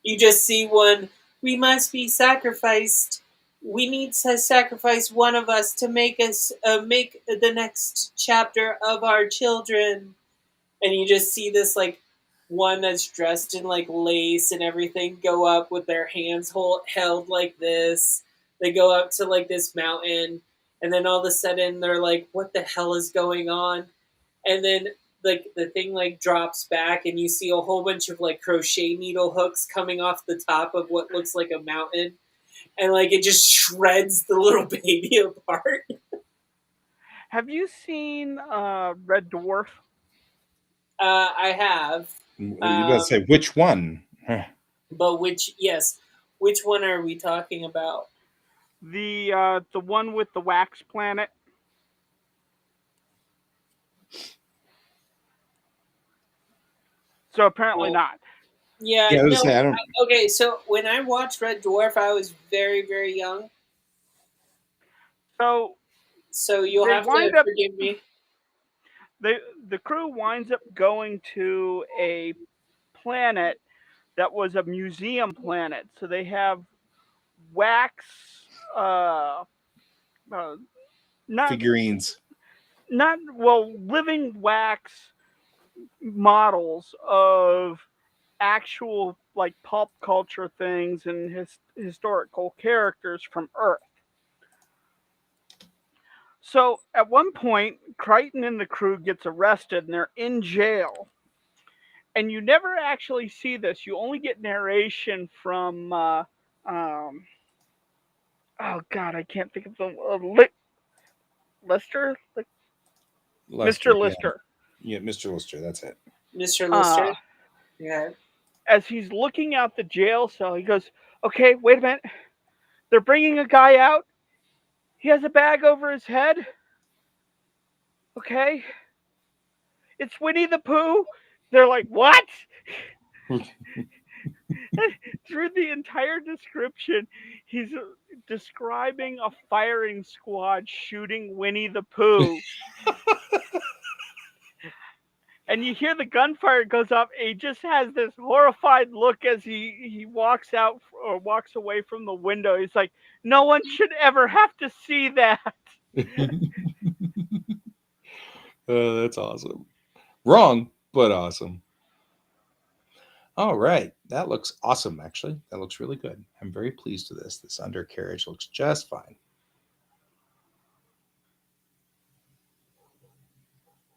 You just see one. We must be sacrificed. We need to sacrifice one of us to make us make the next chapter of our children. And you just see this like one that's dressed in like lace and everything go up with their hands held like this. They go up to like this mountain, and then all of a sudden they're like, "What the hell is going on?" And then like the thing like drops back, and you see a whole bunch of like crochet needle hooks coming off the top of what looks like a mountain, and like it just shreds the little baby apart. Have you seen Red Dwarf? I have. You gotta say which one? But which one are we talking about? The one with the wax planet. So apparently not. Yeah, Yeah, I was no. gonna say, I don't. Okay, so when I watched Red Dwarf, I was very, very young. So you'll they have to wind up- forgive me. The crew winds up going to a planet that was a museum planet. So they have wax, not Figurines. living wax models of actual like pulp culture things and historical characters from Earth. So at one point, Crichton and the crew gets arrested and they're in jail. And you never actually see this. You only get narration from, oh God, I can't think of the Lister? Lester, Mr. Lister. Yeah, Mr. Lister, that's it. Mr. Lister. Yeah. As he's looking out the jail cell, he goes, "Okay, wait a minute. They're bringing a guy out. He has a bag over his head. Okay. It's Winnie the Pooh." They're like, "What?" Through the entire description, he's describing a firing squad shooting Winnie the Pooh. And you hear the gunfire goes off. He just has this horrified look as he walks out or walks away from the window. He's like, "No one should ever have to see that." That's awesome. Wrong, but awesome. All right. That looks awesome, actually. That looks really good. I'm very pleased with this. This undercarriage looks just fine.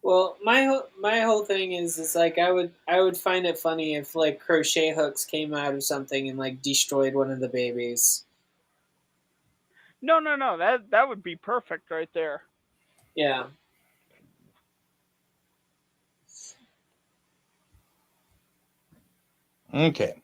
Well, my whole thing is like I would find it funny if like crochet hooks came out of something and like destroyed one of the babies. No. That would be perfect right there. Yeah. Okay.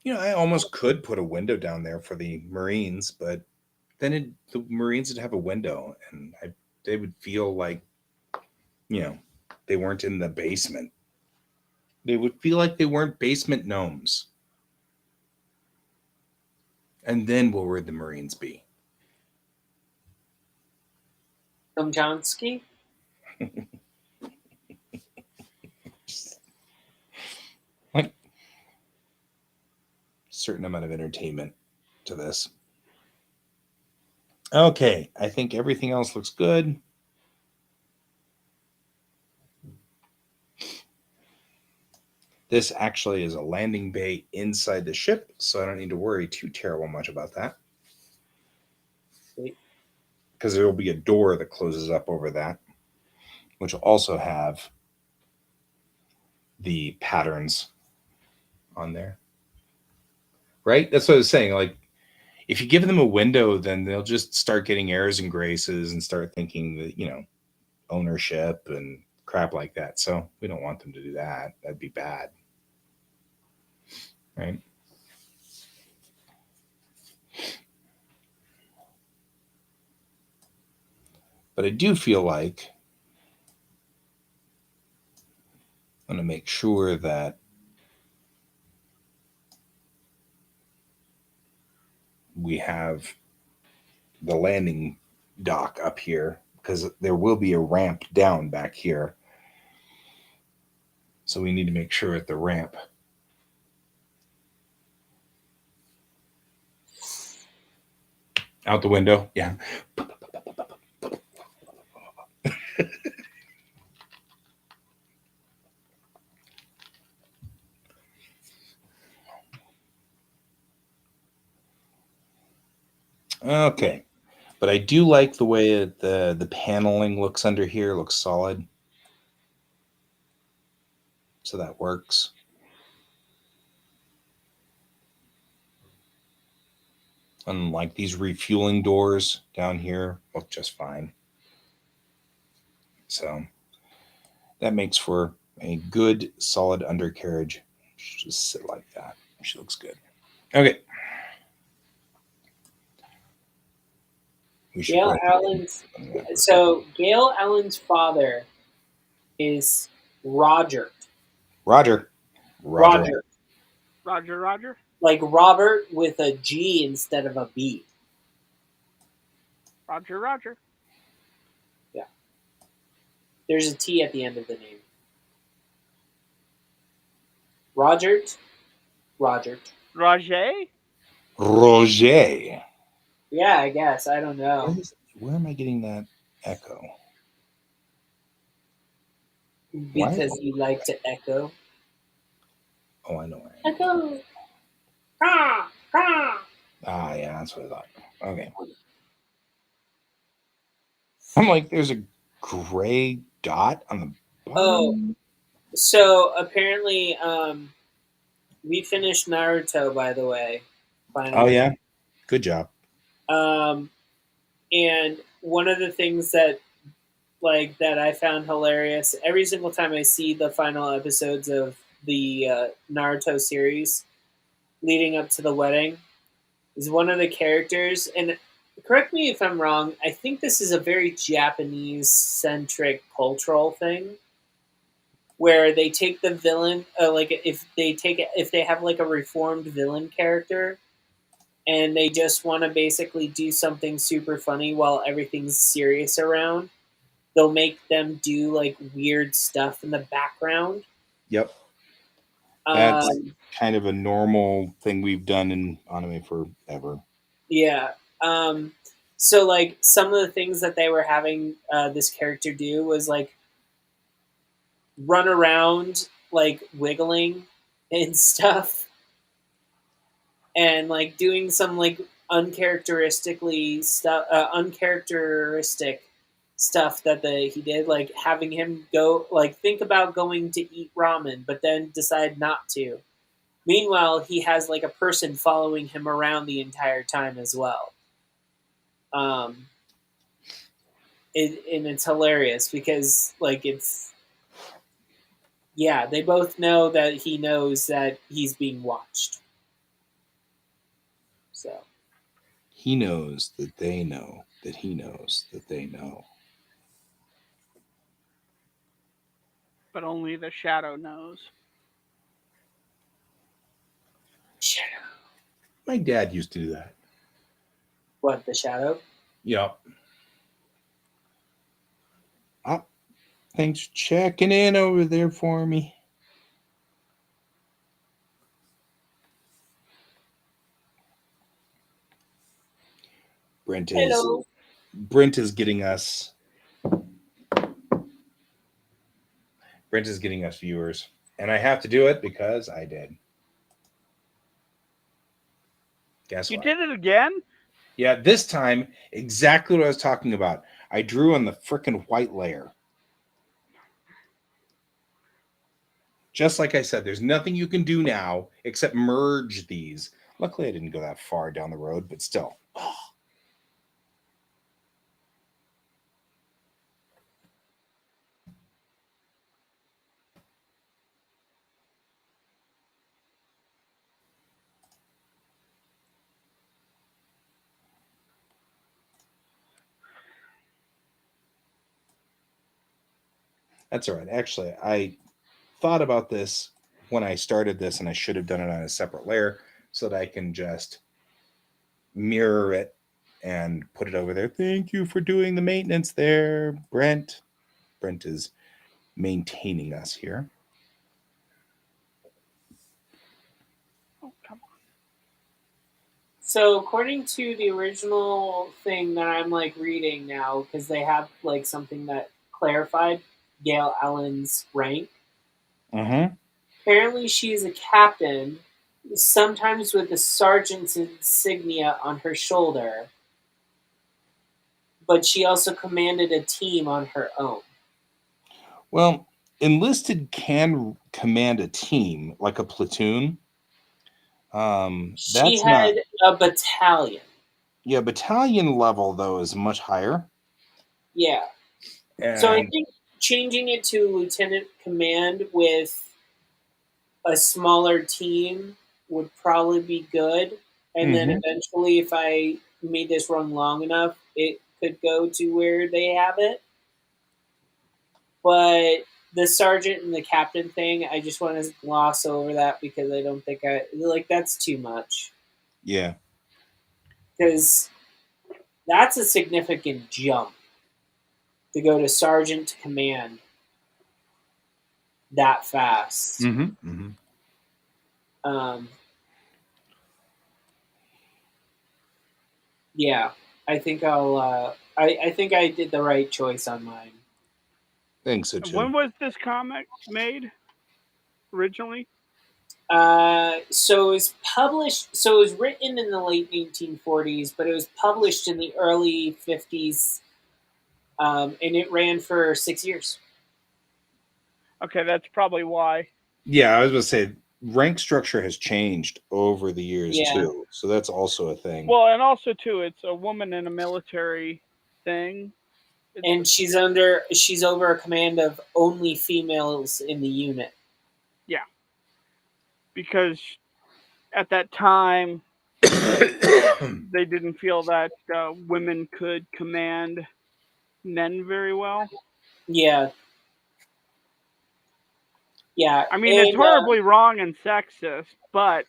I almost could put a window down there for the Marines, but then the Marines would have a window, and they would feel like, they weren't in the basement. They would feel like they weren't basement gnomes. And then where would the Marines be? Chomsky? Like, certain amount of entertainment to this. Okay, I think everything else looks good. This actually is a landing bay inside the ship, so I don't need to worry too terrible much about that. Because there will be a door that closes up over that, which will also have the patterns on there. right? That's what I was saying. Like, if you give them a window, then they'll just start getting airs and graces and start thinking that, ownership and crap like that. So we don't want them to do that. That'd be bad. Right? But I do feel like I'm going to make sure that we have the landing dock up here, because there will be a ramp down back here. So we need to make sure at the ramp. Out the window. Yeah. Okay. But I do like the way the paneling looks under here. Looks solid. So that works. And like these refueling doors down here look just fine. So that makes for a good solid undercarriage. Just sit like that. She looks good. Okay. We should Gail go Allen's so Gail Allen's father is Roger. Roger. Roger. Roger. Like Robert with a G instead of a B. Roger. Yeah. There's a T at the end of the name. Rogert. Roger. Roger. Yeah, I guess. I don't know. Where am I getting that echo? Because you like to echo. Oh, I know. Echo. Ah, ah. Ah, yeah, that's what I thought. Okay. I'm like, there's a gray dot on the bottom. So apparently, we finished Naruto, by the way. Finally. Oh, yeah? Good job. And one of the things that I found hilarious every single time I see the final episodes of the Naruto series leading up to the wedding is one of the characters, and correct me if I'm wrong, I think this is a very Japanese-centric cultural thing, where they take the villain, if they have like a reformed villain character, and they just want to basically do something super funny while everything's serious around, they'll make them do like weird stuff in the background. Yep. That's kind of a normal thing we've done in anime forever. Yeah. So like some of the things that they were having this character do was like run around like wiggling and stuff, and like doing some like uncharacteristic stuff that he did, like having him go like think about going to eat ramen but then decide not to. Meanwhile, he has like a person following him around the entire time as well. And it's hilarious because like they both know that he knows that he's being watched. So he knows that they know that he knows that they know. But only the shadow knows. Shadow. My dad used to do that. What, the shadow? Yep. Thanks for checking in over there for me. Brent is getting us. Brent is getting us viewers, and I have to do it because I did. Guess what? You did it again? Yeah, this time exactly what I was talking about. I drew on the frickin' white layer. Just like I said, there's nothing you can do now except merge these. Luckily, I didn't go that far down the road, but still. That's all right. Actually, I thought about this when I started this, and I should have done it on a separate layer so that I can just mirror it and put it over there. Thank you for doing the maintenance there, Brent. Brent is maintaining us here. Oh, come on. So according to the original thing that I'm like reading now, because they have like something that clarified Gail Allen's rank. Mm-hmm. Apparently, she is a captain, sometimes with a sergeant's insignia on her shoulder, but she also commanded a team on her own. Well, enlisted can command a team like a platoon. She That's not. had a battalion. Yeah, battalion level though is much higher. Yeah. So I And think changing it to lieutenant command with a smaller team would probably be good. And then Mhm. eventually, if I made this run long enough, it could go to where they have it. But the sergeant and the captain thing, I just want to gloss over that because I don't think that's too much. Yeah. Because that's a significant jump to go to sergeant to command that fast. Mm-hmm. Yeah, I think I think I did the right choice on mine. I think so too. When was this comic made originally? So it was published. So it was written in the late 1940s, but it was published in the early 50s, and it ran for 6 years. Okay, that's probably why. Yeah, I was going to say rank structure has changed over the years Yeah. too, so that's also a thing. Well, and also too, it's a woman in a military thing. And she's over a command of only females in the unit. Yeah, because at that time they didn't feel that women could command men very well. Yeah. Yeah. I mean, it's horribly wrong and sexist, but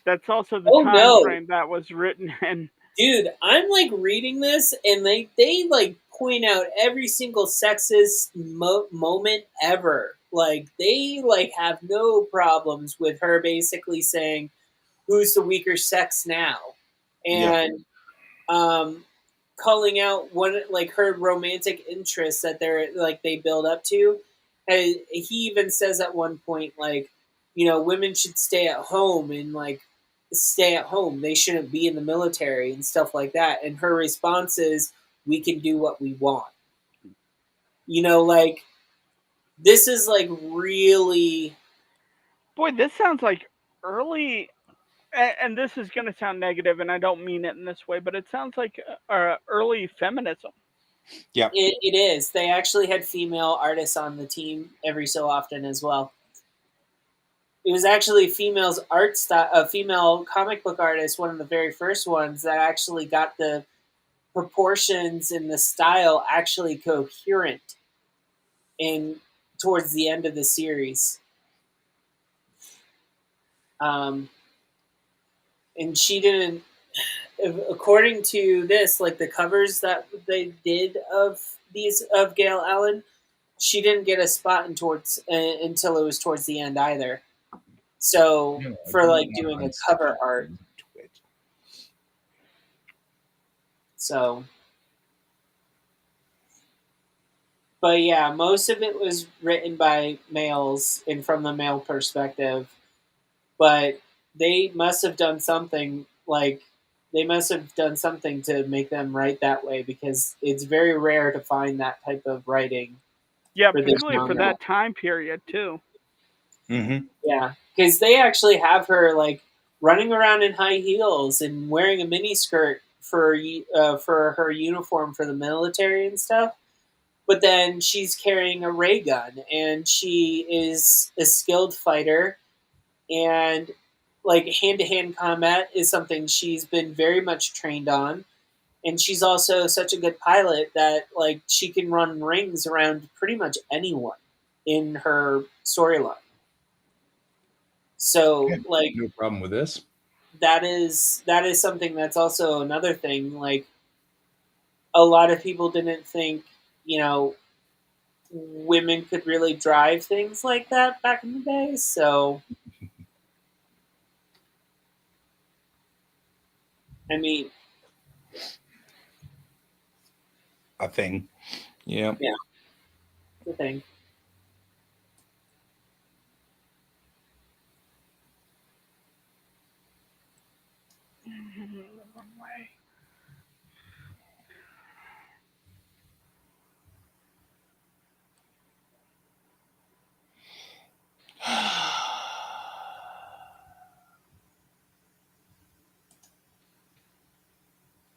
that's also the time frame that was written in. Dude, I'm like reading this, and they like point out every single sexist moment ever. Like they like have no problems with her basically saying, "Who's the weaker sex now?" and calling out one like her romantic interests that they build up to. And he even says at one point, like, women should stay at home and like stay at home. They shouldn't be in the military and stuff like that. And her response is, "We can do what we want." Like this is like really. Boy, this sounds like early. And this is going to sound negative, and I don't mean it in this way, but it sounds like early feminism. Yeah, it is. They actually had female artists on the team every so often as well. It was actually a female comic book artist, one of the very first ones that actually got the proportions and the style actually coherent towards the end of the series. And she didn't, according to this, like the covers that they did of Gail Allen, she didn't get a spot until it was towards the end either. So for like doing a cover art. So, but yeah, most of it was written by males and from the male perspective. But they must have done something to make them write that way, because it's very rare to find that type of writing. Yeah, particularly for that time period too. Mm-hmm. Yeah, because they actually have her like running around in high heels and wearing a mini skirt for her uniform for the military and stuff. But then she's carrying a ray gun, and she is a skilled fighter, and like hand to hand combat is something she's been very much trained on. And she's also such a good pilot that like she can run rings around pretty much anyone in her storyline. So Okay, like no problem with this. that is something that's also another thing. Like a lot of people didn't think, women could really drive things like that back in the day. So I mean, A thing. Yeah. yeah, the thing.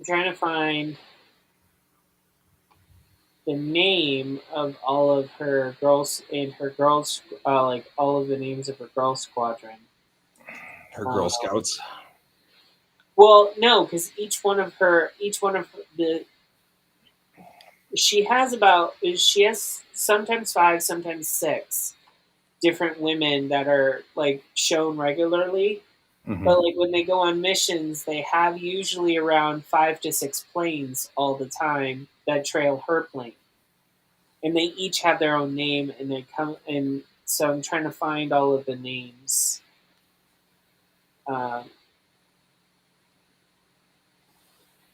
I'm trying to find the name of all of her girls in her girls, like all of the names of her girl squadron. Her Girl Scouts. Well, no, because each one of the she has sometimes five, sometimes six different women that are like shown regularly. Mhm. But like when they go on missions, they have usually around 5 to 6 planes all the time that trail her plane, and they each have their own name, and they come. And so I'm trying to find all of the names. Um,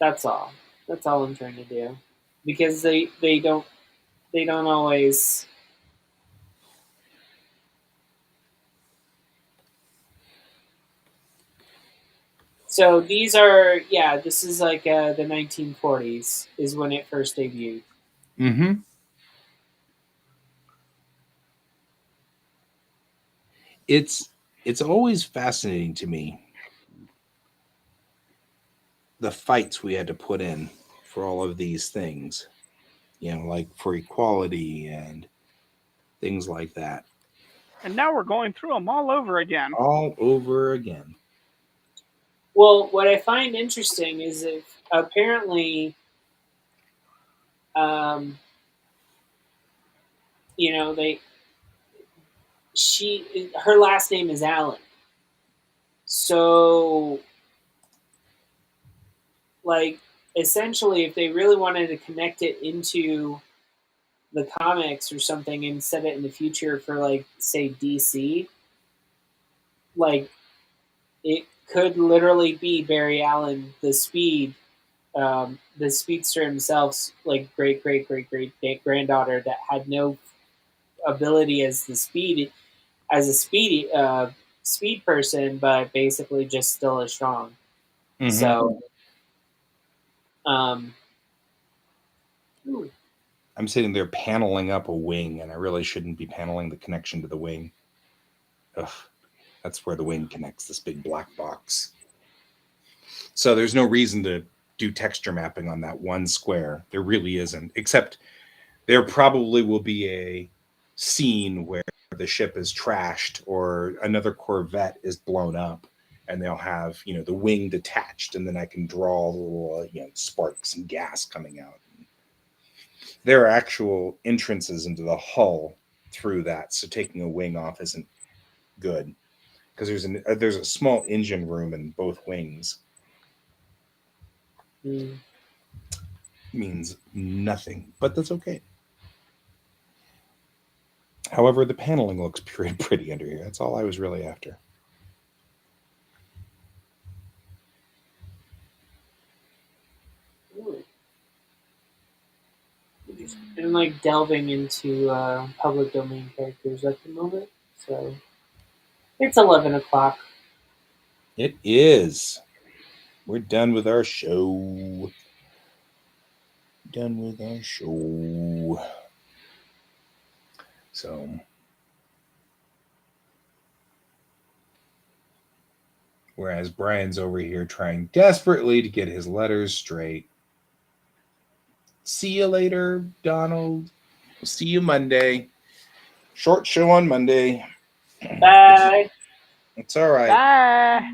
that's all. That's all I'm trying to do, because they don't always. So these are, yeah, this is like the 1940s is when it first debuted. Mm-hmm. It's always fascinating to me the fights we had to put in for all of these things. Like for equality and things like that. And now we're going through them all over again. All over again. Well, what I find interesting is if apparently, um, they her last name is Allen. So, like, essentially, if they really wanted to connect it into the comics or something and set it in the future for, like, say, DC, like, it could literally be Barry Allen, the speedster himself's, like, great, great, great, great granddaughter that had no ability as a speed person, but basically just still as strong. Mhm. So, um, ooh, I'm sitting there paneling up a wing, and I really shouldn't be paneling the connection to the wing. Ugh, that's where the wing connects, this big black box. So there's no reason to do texture mapping on that one square. There really isn't, except there probably will be a scene where the ship is trashed or another Corvette is blown up, and they'll have the wing detached, and then I can draw little sparks and gas coming out. There are actual entrances into the hull through that, so taking a wing off isn't good because there's a small engine room in both wings. mm, Means nothing, but that's okay. However, the paneling looks pretty under here. That's all I was really after. ooh. I'm like delving into public domain characters at the moment, so it's 11 o'clock. It is. We're done with our show. Done with our show. So whereas Brian's over here trying desperately to get his letters straight. See you later, Donald. We'll see you Monday. Short show on Monday. Bye. It's all right. Bye.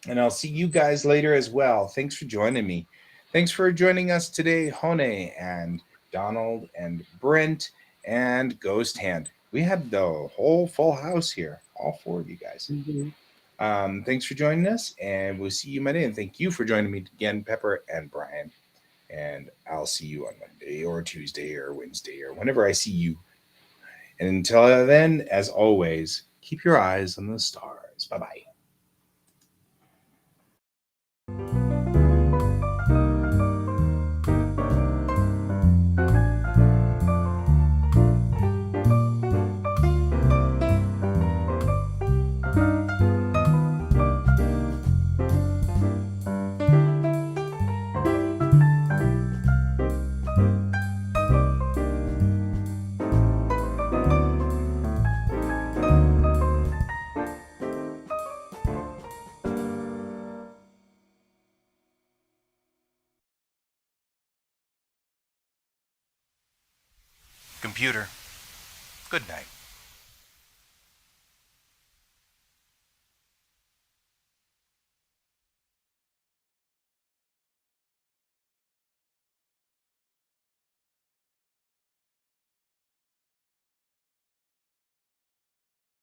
And I'll see you guys later as well. Thanks for joining me. Thanks for joining us today, Hone and Donald and Brent and Ghost Hand. We had the whole full house here, all four of you guys. Thanks for joining us, and we'll see you Monday. And thank you for joining me again, Pepper and Brian. And I'll see you on Monday or Tuesday or Wednesday or whenever I see you. And until then, as always, keep your eyes on the stars. Bye-bye. Computer, good night.